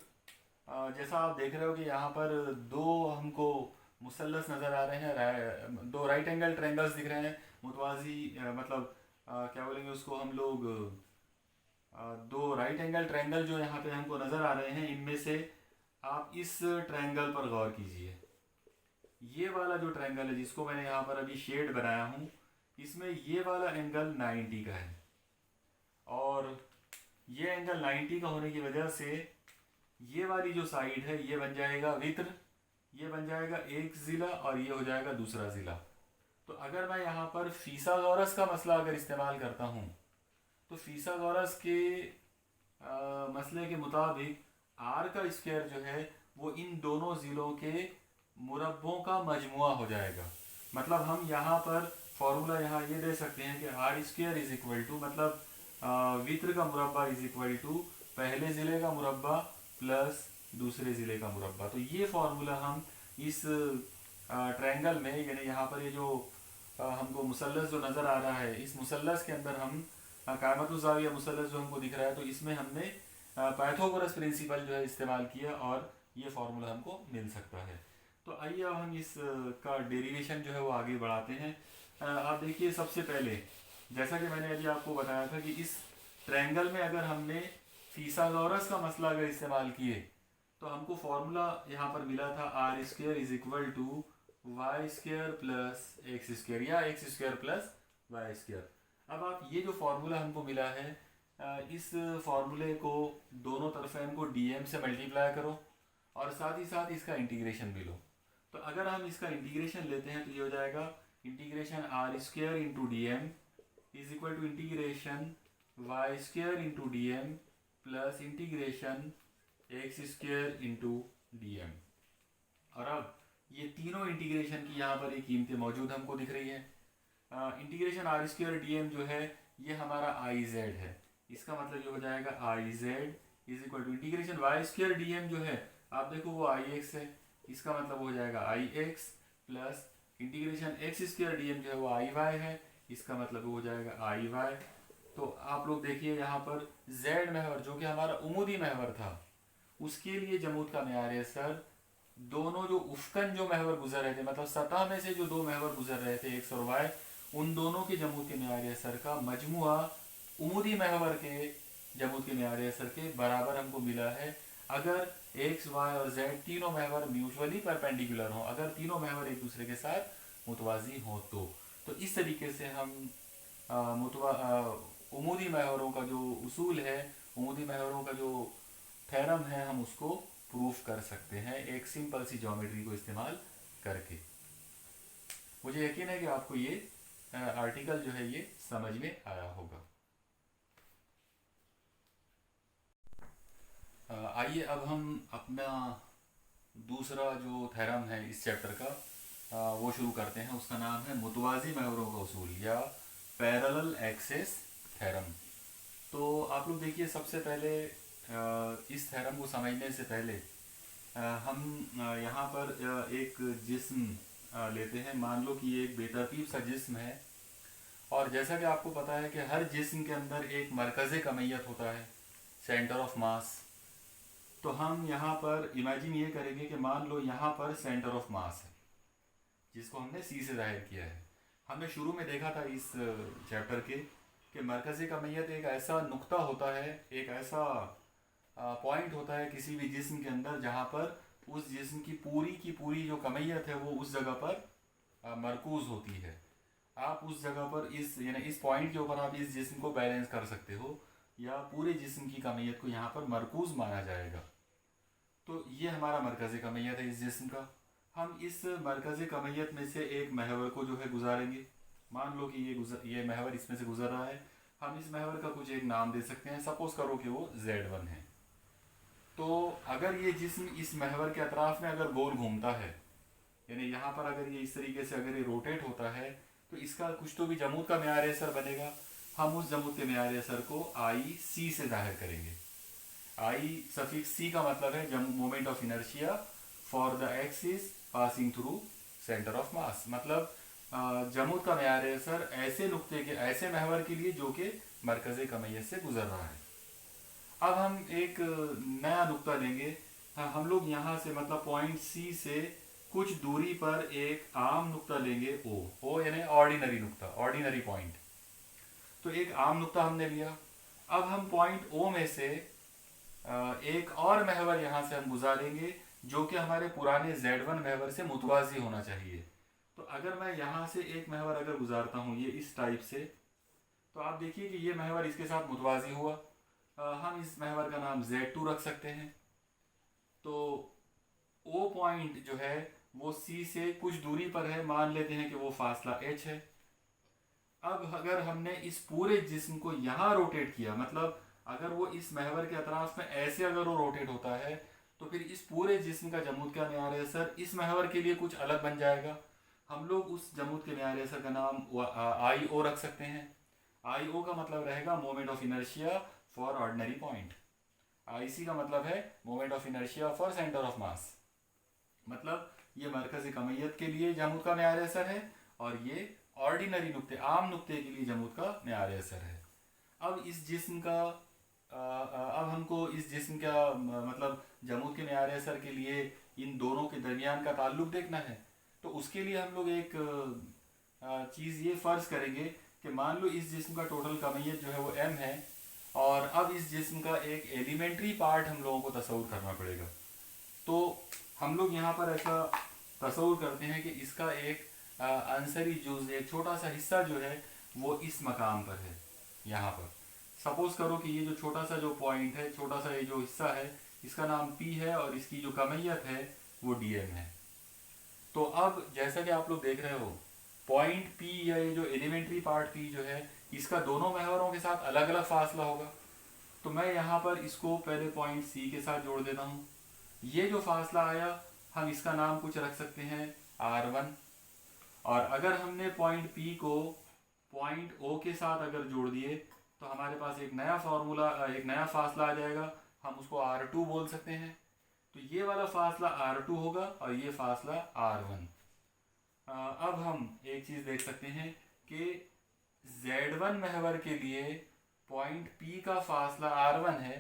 जैसा आप देख रहे हो कि यहाँ पर दो हमको मुसल्लस नज़र आ रहे हैं, दो राइट एंगल ट्रायंगल्स दिख रहे हैं मुतवाजी, मतलब क्या बोलेंगे उसको हम लोग, दो राइट एंगल ट्रायंगल जो यहाँ पे हमको नज़र आ रहे हैं, इनमें से आप इस ट्रायंगल पर गौर कीजिए। ये वाला जो ट्रायंगल है जिसको मैंने यहाँ पर अभी शेड बनाया हूँ, इसमें ये वाला एंगल 90 का है, और ये एंगल 90 का होने की वजह से ये वाली जो साइड है ये बन जाएगा वित्र, ये बन जाएगा एक ज़िला और ये हो जाएगा दूसरा ज़िला। तो अगर मैं यहाँ पर फीसागोरस का मसला अगर इस्तेमाल करता हूँ, तो फीसागोरस के मसले के मुताबिक आर का स्क्वायर जो है वो इन दोनों ज़िलों के मुरब्बों का मजमुआ हो जाएगा। मतलब हम यहाँ पर फॉर्मूला यहाँ ये दे सकते हैं कि R square is equal to, मतलब वित्र का मुरब्बा इज इक्वल टू पहले ज़िले का मुरब्बा प्लस दूसरे ज़िले का मुरब्बा। तो ये फार्मूला हम इस ट्रायंगल में, यानी यहाँ पर ये जो हमको मुसल्लस जो नज़र आ रहा है, इस मुसल्लस के अंदर हम कायमतुज़्ज़ाविया मुसल्लस जो हमको दिख रहा है, तो इसमें हमने पाइथागोरस प्रिंसिपल जो है इस्तेमाल किया और ये फार्मूला हमको मिल सकता है। तो आइए अब हम इस का डेरिवेशन जो है वो आगे बढ़ाते हैं। आप देखिए सबसे पहले जैसा कि मैंने अभी आपको बताया था कि इस ट्रायंगल में अगर हमने फीसागोरस का मसला अगर इस्तेमाल किए तो हमको फॉर्मूला यहाँ पर मिला था R square is equal to Y square plus X square या X square plus Y square. अब आप ये जो फार्मूला हमको मिला है, इस फार्मूले को दोनों तरफ हमको डीएम से मल्टीप्लाई करो और साथ ही साथ इसका इंटीग्रेशन भी लो। तो अगर हम इसका इंटीग्रेशन लेते हैं तो ये हो जाएगा integration R square into D M is equal to integration Y square into D M plus integration X square into D M. और अब ये तीनों इंटीग्रेशन की यहाँ पर एक कीमतें मौजूद हमको दिख रही है। Integration R square D M जो है ये हमारा आई जेड है, इसका मतलब ये हो जाएगा I Z is equal to integration Y square D M जो है आप देखो वो आई एक्स है, इसका मतलब हो जाएगा I X plus integration X square D M जो है वो आई वाई है, इसका मतलब हो जाएगा आई वाई। तो आप लोग देखिए यहाँ पर जेड महवर जो कि हमारा उमूदी महवर था उसके लिए जमूद का म्यार है सर, दोनों जो उफ्कन जो महवर गुजर रहे थे, मतलब सतह में से जो दो महवर गुजर रहे थे एक्स और वाई, उन दोनों के जमूद के म्यार असर का मजमुआ उमूदी महवर के जमूद के म्यार असर के बराबर हमको मिला है अगर एक्स वाई और जेड तीनों महवर म्यूचुअली परपेंडिकुलर हों, अगर तीनों महवर एक दूसरे के साथ मुतवाजी हों। तो इस तरीके से हम उमूदी महवरों का जो उसूल है, उमूदी महवरों का जो थ्योरम है, हम उसको प्रूफ कर सकते हैं एक सिंपल सी ज्योमेट्री को इस्तेमाल करके। मुझे यकीन है कि आपको ये आर्टिकल जो है ये समझ में आया होगा। आइए अब हम अपना दूसरा जो थ्योरम है इस चैप्टर का वो शुरू करते हैं। उसका नाम है मुतवाज़ी महवरों का उसूल या पैरेलल एक्सेस थ्योरम। तो आप लोग देखिए सबसे पहले इस थ्योरम को समझने से पहले हम यहाँ पर एक जिस्म लेते हैं। मान लो कि ये एक बेतरतीब सा जिस्म है और जैसा कि आपको पता है कि हर जिस्म के अंदर एक मरकज़ कमियत होता है, सेंटर ऑफ मास। तो हम यहाँ पर इमेजिन ये करेंगे कि मान लो यहाँ पर सेंटर ऑफ मास है जिसको हमने सी से जाहिर किया है। हमने शुरू में देखा था इस चैप्टर के कि मरकज़ कमियत एक ऐसा नुक्ता होता है, एक ऐसा पॉइंट होता है किसी भी जिस्म के अंदर जहाँ पर उस जिस्म की पूरी जो कमियत है वो उस जगह पर मरकूज़ होती है। आप उस जगह पर यानी इस पॉइंट के ऊपर आप इस जिस्म को बैलेंस कर सकते हो या पूरे जिस्म की कमियत को यहाँ पर मरकूज़ माना जाएगा। तो ये हमारा मरकज़ कमियत है इस जिस्म का। हम इस मरकज़ कमियत में से एक महवर को जो है गुजारेंगे। मान लो कि ये महवर इसमें से गुजर रहा है, हम इस महवर का कुछ एक नाम दे सकते हैं। सपोज करो कि वो Z1 है। तो अगर ये जिस्म इस महवर के अतराफ में अगर गोल घूमता है, यानी यहाँ पर अगर ये इस तरीके से अगर ये रोटेट होता है, तो इसका कुछ तो भी जमूद का मेयार असर बनेगा। हम उस जमूद के मेयार असर को आई सी से जाहिर करेंगे। आई सफिक्स सी का मतलब है moment of inertia for the axis passing through centre of mass. मतलब जमूद का मेयार असर ऐसे नुक्ते के, ऐसे महवर के लिए जो कि मरकज़ कमयत से गुजर रहा है। अब हम एक नया नुक्ता लेंगे। हाँ, हम लोग यहाँ से मतलब पॉइंट सी से कुछ दूरी पर एक आम नुक्ता लेंगे ओ यानी ऑर्डिनरी नुक्ता, ऑर्डिनरी पॉइंट। तो एक आम नुक्ता हमने लिया। अब हम पॉइंट ओ में से एक और महवर यहाँ से हम गुजारेंगे जो कि हमारे पुराने Z1 महवर से मुतवाजी होना चाहिए। तो अगर मैं यहाँ से एक महवर अगर गुजारता हूँ ये इस टाइप से, तो आप देखिए कि ये महवर इसके साथ मुतवाजी हुआ। हम इस महवर का नाम Z2 रख सकते हैं। तो ओ पॉइंट जो है वो सी से कुछ दूरी पर है, मान लेते हैं कि वो फासला h है। अब अगर हमने इस पूरे जिस्म को यहाँ रोटेट किया, मतलब अगर वो इस महवर के अतराफ में ऐसे अगर वो रोटेट होता है, तो फिर इस पूरे जिस्म का जमूद का मेयार असर इस महवर के लिए कुछ अलग बन जाएगा। हम लोग उस जमूद के मेयार असर का नाम आई ओ रख सकते हैं। आई ओ का मतलब रहेगा moment of inertia for ordinary point. I C का मतलब है moment of inertia for centre of mass. मतलब ये मरकज़ कमयत के लिए जमूद का मेयार असर है और ये ऑर्डिनरी नुक्ते, आम नुक्ते के लिए जमूद का मेयार असर है। अब इस जिस्म का अब हमको इस जिस्म का मतलब जमूद के मेयार असर के लिए इन दोनों के दरमियान का ताल्लुक देखना है। तो उसके लिए हम लोग एक चीज़ ये फ़र्ज़ करेंगे कि मान लो इस जिस्म का टोटल कमयत जो है वो m है, और अब इस जिस्म का एक एलिमेंट्री पार्ट हम लोगों को तसव्वुर करना पड़ेगा। तो हम लोग यहाँ पर ऐसा तसव्वुर करते हैं कि इसका एक अंसरी जुज़, एक छोटा सा हिस्सा जो है वो इस मकाम पर है। यहाँ पर सपोज करो कि ये जो छोटा सा जो पॉइंट है, छोटा सा ये जो हिस्सा है, इसका नाम P है और इसकी जो कमयत है वो dm है। तो अब जैसा कि आप लोग देख रहे हो, पॉइंट P या ये जो एलिमेंट्री पार्ट P जो है, इसका दोनों महवरों के साथ अलग अलग फासला होगा। तो मैं यहाँ पर इसको पहले पॉइंट C के साथ जोड़ देता हूँ। ये जो फासला आया हम इसका नाम कुछ रख सकते हैं R1। और अगर हमने पॉइंट P को पॉइंट O के साथ अगर जोड़ दिए तो हमारे पास एक नया फार्मूला, एक नया फासला आ जाएगा, हम उसको R2 बोल सकते हैं। तो ये वाला फासला R2 होगा और ये फासला R1। अब हम एक चीज़ देख सकते हैं कि Z1 महवर के लिए पॉइंट P का फासला R1 है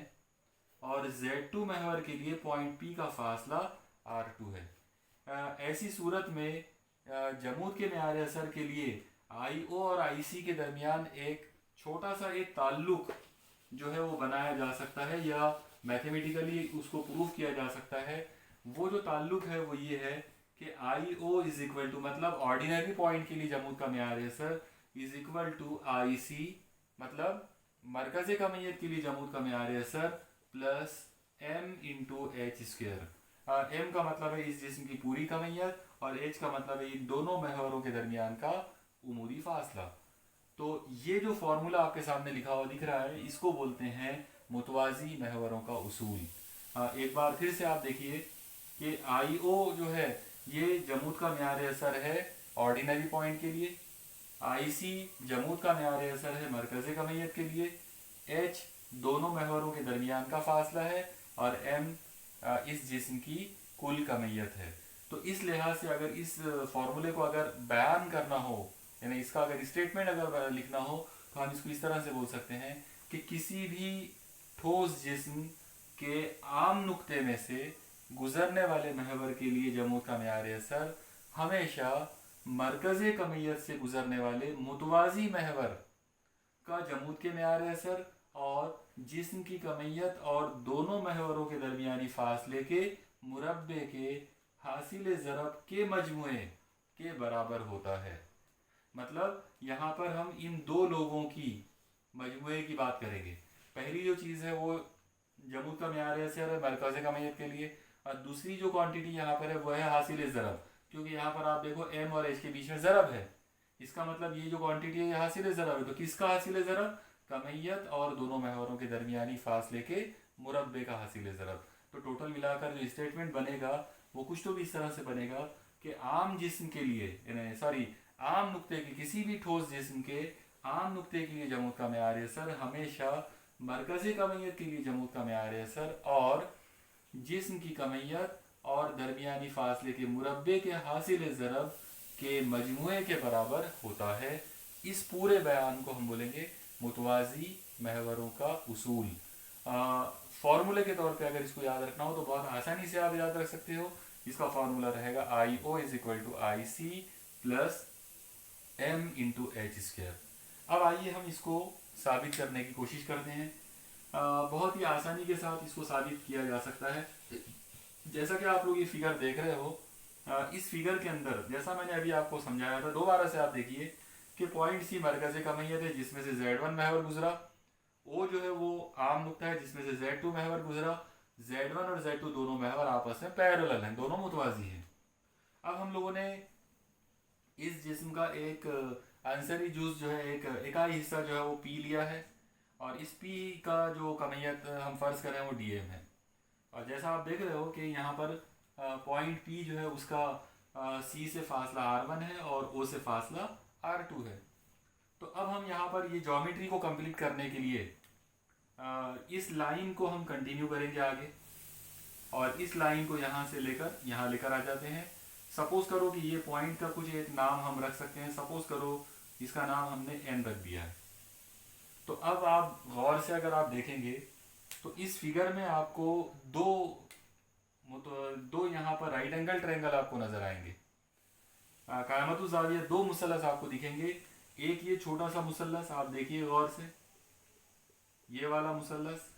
और Z2 महवर के लिए पॉइंट P का फासला R2 है। ऐसी सूरत में जमूद के मेयार असर के लिए IO और IC के दरमियान एक छोटा सा एक ताल्लुक जो है वो बनाया जा सकता है, या मैथमेटिकली उसको प्रूव किया जा सकता है। वो जो ताल्लुक है वो ये है कि IO इज इक्वल टू, मतलब ऑर्डिनरी पॉइंट के लिए जमूद का मेयार असर इज इक्वल टू IC, मतलब मरकज़ कमयत के लिए जमूद का मेयार असर plus m into H square. m का मतलब है इस जिस्म की पूरी कमयत और h का मतलब है इन दोनों महवरों के दरमियान का उमूदी फासला। तो ये जो फॉर्मूला आपके सामने लिखा हुआ दिख रहा है, इसको बोलते हैं मुतवाज़ी महवरों का उसूल। एक बार फिर से आप देखिए कि IO जो है ये जमूद का मेयार असर है ऑर्डिनरी पॉइंट के लिए, IC जमूद का मेयार असर है मरकज़ कमयत के लिए, H दोनों महवरों के दरमियान का फासला है और M इस जिस्म की कुल कमयत है। तो इस लिहाज से अगर इस फॉर्मूले को अगर बयान करना हो, यानी इसका अगर स्टेटमेंट अगर लिखना हो, तो हम इसको इस तरह से बोल सकते हैं कि किसी भी ठोस जिस्म के आम नुक्ते में से गुजरने वाले महवर के लिए जमूद का मेयार असर हमेशा मरकज़ कमयत से गुजरने वाले मुतवाज़ी महवर का जमूद के मेयार असर और जिस्म की कमयत और दोनों महवरों के दरमियानी फासले के मुरब्बे के हासिल ज़रब के मजमुए के बराबर होता है। मतलब यहाँ पर हम इन दो लोगों की मजमुए की बात करेंगे। पहली जो चीज़ है वो जमूद का मेयार असर है मरकज़ कमयत के लिए, और दूसरी जो क्वांटिटी यहाँ पर है वह है हासिल ज़रब, क्योंकि यहाँ पर आप देखो m और h के बीच में ज़रब है। इसका मतलब ये जो क्वांटिटी है ये हासिल ज़रब है। तो किसका हासिल ज़रब? कमयत और दोनों महवरों के दरमियानी फासले के मुरब्बे का हासिल ज़रब। तो टोटल मिलाकर जो स्टेटमेंट बनेगा वो कुछ तो भी इस तरह से बनेगा कि आम जिस्म के लिए सॉरी आम नुक्ते के किसी भी ठोस जिस्म के आम नुक्ते के लिए जमूत का मेयार असर हमेशा मरकज़ी कमियत के लिए जमूत का मेयार असर और जिस्म की कमियत और दरमियानी फासले के मुरब्बे के हासिल ज़रब के मजमूए के बराबर होता है। इस पूरे बयान को हम बोलेंगे मुतवाज़ी महवरों का उसूल। फार्मूले के तौर पे अगर इसको याद रखना हो तो बहुत आसानी से आप याद रख सकते हो। इसका फार्मूला रहेगा I O is equal to I C plus M into H square. अब आइए हम इसको साबित करने की कोशिश करते हैं। बहुत ही आसानी के साथ इसको साबित किया जा सकता है। जैसा कि आप लोग ये फिगर देख रहे हो, इस फिगर के अंदर जैसा मैंने अभी आपको समझाया था, दोबारा से आप देखिए कि पॉइंट सी मरकज़ कमियत है जिसमें से Z1 महवर गुजरा, ओ जो है वो आम नुक्ता है जिसमें से Z2 महवर गुजरा। Z1 और Z2 दोनों महवर आपस में पैरेलल हैं, दोनों मुतवाज़ी हैं। अब हम लोगों ने इस जिस्म का एक आंसरी जूस जो है एक इकाई हिस्सा जो है वो पी लिया है और इस पी का जो कमियत हम फर्ज करें वो DM है। और जैसा आप देख रहे हो कि यहाँ पर पॉइंट पी जो है उसका सी से फासला R1 है और ओ से फासला R2 है। तो अब हम यहाँ पर ये ज्योमेट्री को कंप्लीट करने के लिए इस लाइन को हम कंटिन्यू करेंगे आगे और इस लाइन को यहाँ से लेकर यहाँ लेकर आ जाते हैं। सपोज करो कि ये पॉइंट का कुछ एक नाम हम रख सकते हैं। सपोज करो इसका नाम हमने N रख दिया है। तो अब आप गौर से अगर आप देखेंगे तो इस फिगर में आपको दो यहाँ पर राइट एंगल ट्रायंगल आपको नजर आएंगे। कायमतु ज़ाविया दो मुसल्लस आपको दिखेंगे। एक ये छोटा सा मुसल्लस आप देखिए गौर से, ये वाला मुसल्लस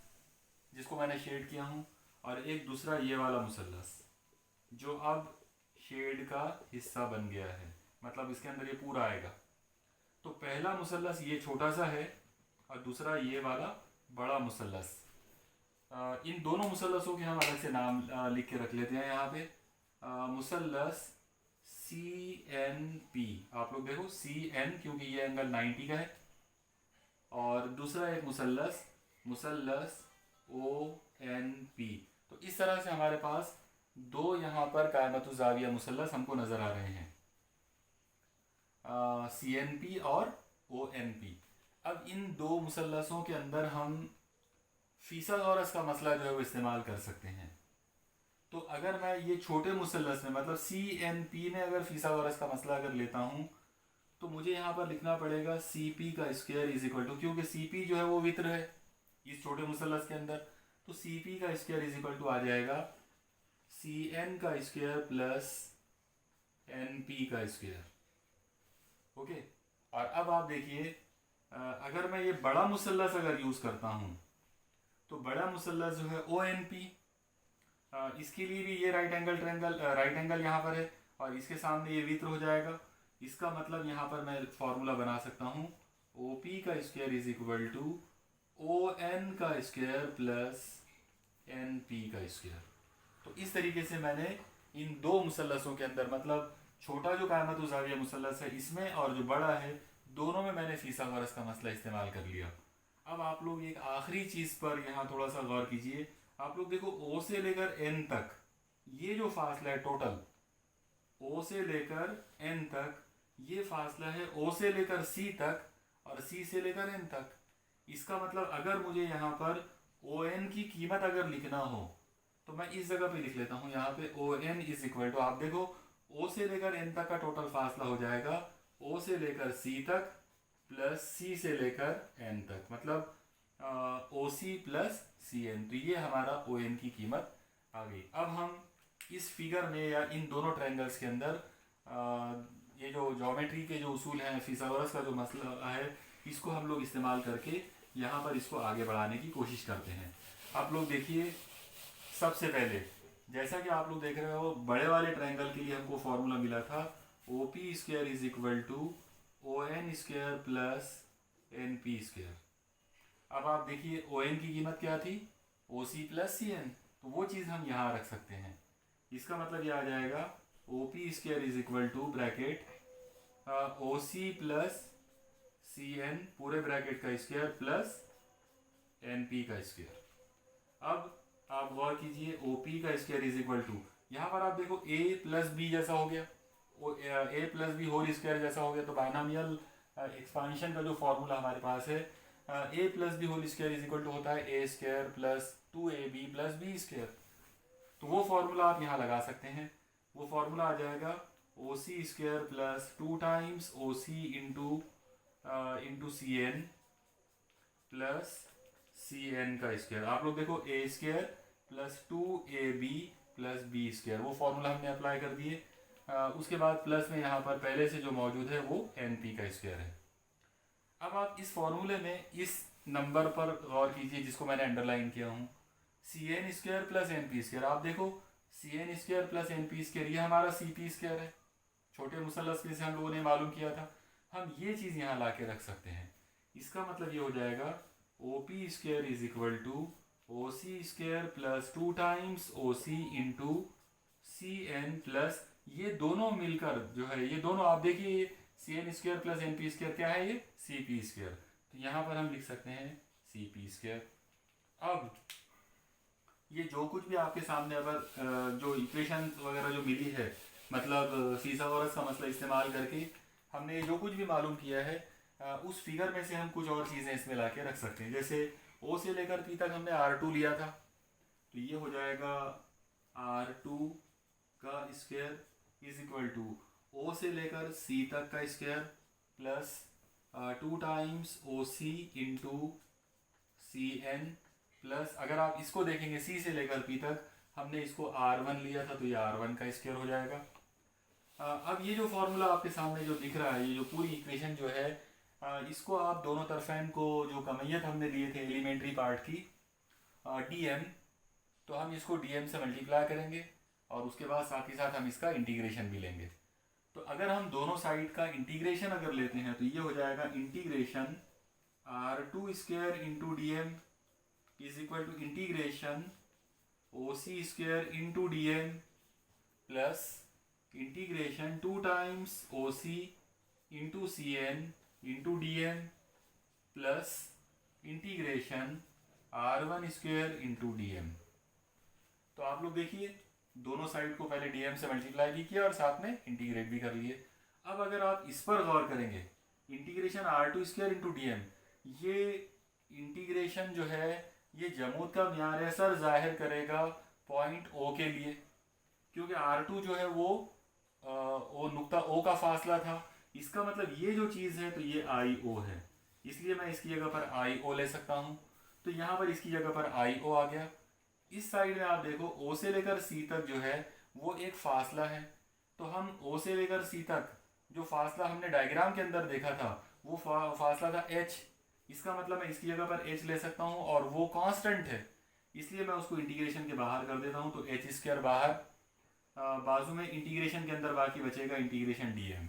जिसको मैंने शेड किया हूँ, और एक दूसरा ये वाला मुसल्लस जो अब शेड का हिस्सा बन गया है, मतलब इसके अंदर ये पूरा आएगा। तो पहला मुसल्लस ये छोटा सा है और दूसरा ये वाला बड़ा मुसल्लस। इन दोनों मुसल्लसों के हम अलग से नाम लिख के रख लेते हैं यहाँ पे। मुसल्लस CNP, आप लोग देखो CN क्योंकि ये एंगल 90 का है, और दूसरा एक मुसल्लस ONP। तो इस तरह से हमारे पास दो यहाँ पर कायमतु ज़ाविया मुसल्लस हमको नजर आ रहे हैं, CNP और ONP। अब इन दो मुसल्लसों के अंदर हम फीसागोरस का मसला जो है वो इस्तेमाल कर सकते हैं। तो अगर मैं ये छोटे मुसल्लस में मतलब CNP में अगर फीसागोरस का मसला अगर लेता हूँ तो मुझे यहाँ पर लिखना पड़ेगा CP का स्क्वायर इज इक्वल टू, क्योंकि CP जो है वो वित्र है इस छोटे मुसल्लस के अंदर, तो CP का स्क्वायर इज इक्वल टू आ जाएगा CN का स्क्वायर प्लस NP का स्क्वायर। ओके, और अब आप देखिए अगर मैं ये बड़ा मुसल्लस अगर यूज़ करता हूँ तो बड़ा मुसल्लस जो है ONP, इसके लिए भी ये राइट एंगल यहाँ पर है और इसके सामने ये वित्र हो जाएगा। इसका मतलब यहाँ पर मैं फॉर्मूला बना सकता हूँ OP का square is equal to ON का स्क्वायर प्लस NP का स्क्वायर। तो इस तरीके से मैंने इन दो मुसल्लसों के अंदर, मतलब छोटा जो कायमतु ज़ाविया मुसल्लस है इसमें और जो बड़ा है, दोनों में मैंने फीसागोरस का मसला इस्तेमाल कर लिया। अब आप लोग एक आखिरी चीज़ पर यहाँ थोड़ा सा गौर कीजिए। आप लोग देखो O से लेकर N तक ये जो फासला है टोटल, O से लेकर N तक ये फासला है O से लेकर C तक और C से लेकर N तक। इसका मतलब अगर मुझे यहाँ पर ON की कीमत अगर लिखना हो तो मैं इस जगह पे लिख लेता हूँ, यहाँ पे ON इज इक्वल टू, आप देखो O से लेकर N तक का टोटल फासला हो जाएगा O से लेकर C तक प्लस C से लेकर N तक, मतलब OC प्लस CN। तो ये हमारा ON की कीमत आ गई। अब हम इस फिगर में या इन दोनों ट्रायंगल्स के अंदर ये जो ज्योमेट्री के जो उसूल हैं, फीसागोरस का जो मसला है, इसको हम लोग इस्तेमाल करके यहाँ पर इसको आगे बढ़ाने की कोशिश करते हैं। आप लोग देखिए, सबसे पहले जैसा कि आप लोग देख रहे हो बड़े वाले ट्रायंगल के लिए हमको फॉर्मूला मिला था OP square is equal to ON square plus NP square. अब आप देखिए ON की कीमत क्या थी, OC प्लस CN, तो वो चीज़ हम यहाँ रख सकते हैं। इसका मतलब ये आ जाएगा OP square is equal to bracket OC plus CN पूरे ब्रैकेट का स्क्वायर प्लस NP का स्क्वायर। अब आप गौर कीजिए ओ पी का स्क्वायर इज इक्वल टू, यहाँ पर आप देखो ए प्लस बी जैसा हो गया, ए प्लस बी होल स्क्वायर जैसा हो गया। तो बाइनोमियल एक्सपांशन का जो फॉर्मूला हमारे पास है, A plus B whole square is equal to होता है A square plus 2ab plus B square. तो वो फॉर्मूला आप यहाँ लगा सकते हैं। वो फॉर्मूला आ जाएगा O C square plus 2 times O C into C N plus C N का स्क्वायर। आप लोग देखो A square plus 2ab plus B square, वो फॉर्मूला हमने अप्लाई कर दिए। उसके बाद प्लस में यहाँ पर पहले से जो मौजूद है वो एन पी का स्क्वायर है। अब आप इस फॉर्मूले में इस नंबर पर गौर कीजिए जिसको मैंने अंडरलाइन किया हूँ, C N square plus N P square. आप देखो C N square plus N P square ये हमारा सी पी स्क्वायर है, छोटे मुसल्लस के से हम लोगों ने मालूम किया था। हम ये चीज़ यहाँ ला के रख सकते हैं। इसका मतलब ये हो जाएगा O P square is equal to O C square plus 2 times O C into C N plus, ये दोनों मिलकर जो है, ये दोनों आप देखिए C N square plus N P square क्या है, ये सी पी स्क्वायर। तो यहाँ पर हम लिख सकते हैं सी पी स्क्वायर। अब ये जो कुछ भी आपके सामने अगर जो इक्वेशन वगैरह जो मिली है, मतलब फिथागोरस का मसला इस्तेमाल करके हमने जो कुछ भी मालूम किया है, उस फिगर में से हम कुछ और चीज़ें इसमें ला के रख सकते हैं। जैसे ओ से लेकर पी तक हमने R2 लिया था, तो ये हो जाएगा R2 का square is equal to O से लेकर सी तक का square plus 2 times O C into C N plus, अगर आप इसको देखेंगे सी से लेकर पी तक हमने इसको R1 लिया था, तो ये R1 का स्क्वायर हो जाएगा। अब ये जो फॉर्मूला आपके सामने जो दिख रहा है, ये जो पूरी इक्वेशन जो है, इसको आप दोनों तरफेन को जो कमैयत हमने लिए थे एलिमेंट्री पार्ट की dm, तो हम इसको dm से मल्टीप्लाई करेंगे और उसके बाद साथ ही साथ हम इसका इंटीग्रेशन भी लेंगे। तो अगर हम दोनों साइड का इंटीग्रेशन अगर लेते हैं तो ये हो जाएगा integration R2 square into D M is equal to integration O C square into D M plus integration 2 times O C into C N into D M plus integration R1 square into D M. तो आप लोग देखिए दोनों side को पहले DM से multiply भी किया और साथ में इंटीग्रेट भी कर लिए। अब अगर आप इस पर गौर करेंगे, integration R2 square into D M, ये इंटीग्रेशन जो है ये जमूद का म्यार है सर जाहिर करेगा पॉइंट O के लिए, क्योंकि R2 जो है वो नुक्ता O का फासला था। इसका मतलब ये जो चीज़ है तो ये IO है, इसलिए मैं इसकी जगह पर IO ले सकता हूँ। तो यहाँ पर इसकी जगह पर IO आ गया। इस साइड में आप देखो O से लेकर C तक जो है वो एक फासला है, तो हम O से लेकर C तक जो फासला हमने डायग्राम के अंदर देखा था वो फासला था H। इसका मतलब मैं इसकी जगह पर H ले सकता हूँ और वो कांस्टेंट है, इसलिए मैं उसको इंटीग्रेशन के बाहर कर देता हूँ। तो H स्क्वायर बाहर, बाजू में इंटीग्रेशन के अंदर बाकी बचेगा इंटीग्रेशन dm।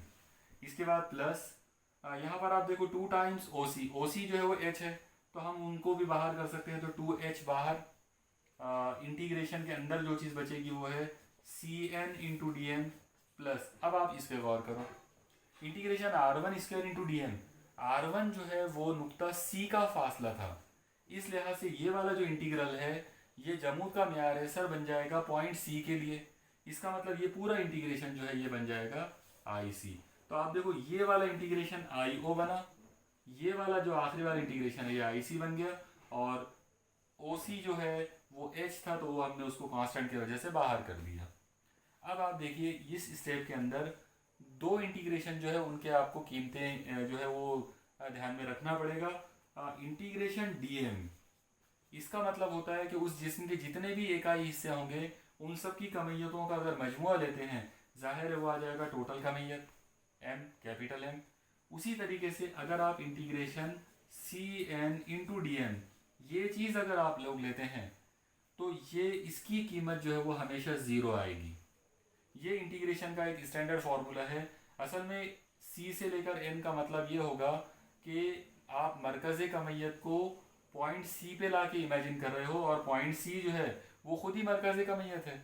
इसके बाद प्लस यहाँ पर आप देखो 2 टाइम्स OC जो है वो H है, तो हम उनको भी बाहर कर सकते हैं। तो 2H बाहर, इंटीग्रेशन के अंदर जो चीज़ बचेगी वो है Cn into D M plus, अब आप इस पर गौर करो, integration R1 square into D m, R1 जो है वो नुक्ता C का फासला था, इस लिहाज से ये वाला जो इंटीग्रल है ये जमूद का म्यार है सर बन जाएगा पॉइंट C के लिए। इसका मतलब ये पूरा इंटीग्रेशन जो है ये बन जाएगा IC। तो आप देखो ये वाला इंटीग्रेशन IO बना, ये वाला जो आखिरी वाला इंटीग्रेशन है ये IC बन गया, और OC जो है वो H था तो वो हमने उसको कांस्टेंट की वजह से बाहर कर दिया। अब आप देखिए इस स्टेप के अंदर दो इंटीग्रेशन जो है उनके आपको कीमतें जो है वो ध्यान में रखना पड़ेगा। इंटीग्रेशन dm, इसका मतलब होता है कि उस जिस्म के जितने भी इकाई हिस्से होंगे उन सब की कमैयतों का अगर मजमुआ लेते हैं, जाहिर है वो आ जाएगा टोटल कमैयत m, कैपिटल M। उसी तरीके से अगर आप integration Cn into D M, ये चीज़ अगर आप लोग लेते हैं तो ये इसकी कीमत जो है वो हमेशा ज़ीरो आएगी। ये इंटीग्रेशन का एक स्टैंडर्ड फार्मूला है। असल में C से लेकर n का मतलब ये होगा कि आप मरकज़ कमैयत को पॉइंट C पे ला के इमेजिन कर रहे हो, और पॉइंट C जो है वो खुद ही मरकज़ कमैयत है,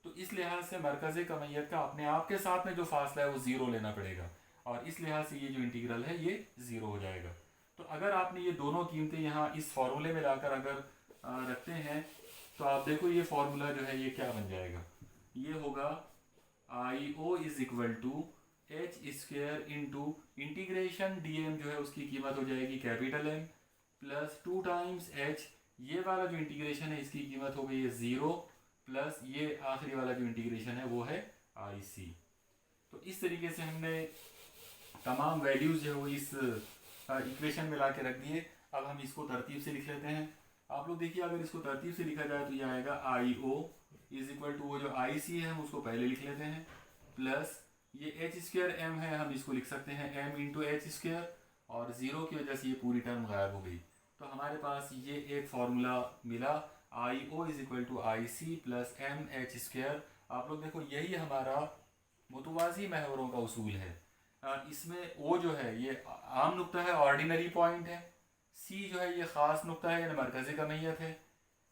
तो इस लिहाज से मरकज़ कमैयत का अपने आप के साथ में जो फासला है वो ज़ीरो लेना पड़ेगा, और इस लिहाज से ये जो इंटीग्रल है ये ज़ीरो हो जाएगा। तो अगर आपने ये दोनों कीमतें यहाँ इस फार्मूले में लाकर अगर रखते हैं तो आप देखो ये फॉर्मूला जो है ये क्या बन जाएगा, ये होगा I O is equal to H square into integration D M जो है उसकी कीमत हो जाएगी capital M plus 2 times H, ये वाला जो इंटीग्रेशन है इसकी कीमत हो गई है 0 प्लस ये आखिरी वाला जो इंटीग्रेशन है वो है आई सी। तो इस तरीके से हमने तमाम वैल्यूज़ जो है वो इस इक्वेशन में ला के रख दिए। अब हम इसको तरतीब से लिख लेते हैं। आप लोग देखिए अगर इसको तरतीब से लिखा जाए तो ये आएगा आई ओ इज इक्वल टू वो जो आई सी है हम उसको पहले लिख लेते हैं प्लस ये एच स्क्वेयर एम है हम इसको लिख सकते हैं एम इंटू एच स्क्वेयर, और ज़ीरो की वजह से ये पूरी टर्म गायब हो गई। तो हमारे पास ये एक फार्मूला मिला I O is equal to I C plus M H square. आप लोग देखो यही हमारा मुतवाज़ी महवरों का उसूल है। इसमें ओ जो है ये आम नुक्ता है, ऑर्डिनरी पॉइंट है, सी जो है ये ख़ास नुक्ता है यानी मरकज़ी कमियत है,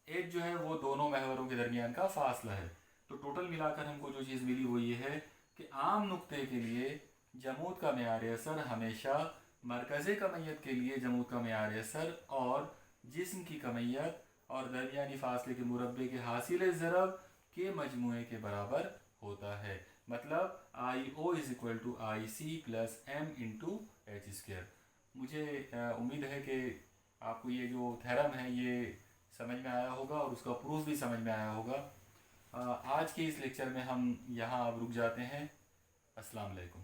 एच जो है वो दोनों महवरों के दरमियान का फासला है। तो टोटल मिलाकर हमको जो चीज़ मिली वो ये है कि आम नुक्ते के लिए जमूद का मेयार असर हमेशा मरकज़ी कमियत के लिए जमूद का मेयार असर और जिस्म की कमियत और दरमियानी फासले के मुरब्बे के हासिल ज़रब के मजमूए के बराबर होता है। मतलब I O is equal to I C plus M into H square. मुझे उम्मीद है कि आपको ये जो थ्योरम है ये समझ में आया होगा और उसका प्रूफ भी समझ में आया होगा। आज के इस लेक्चर में हम यहाँ अब रुक जाते हैं। अस्सलाम वालेकुम।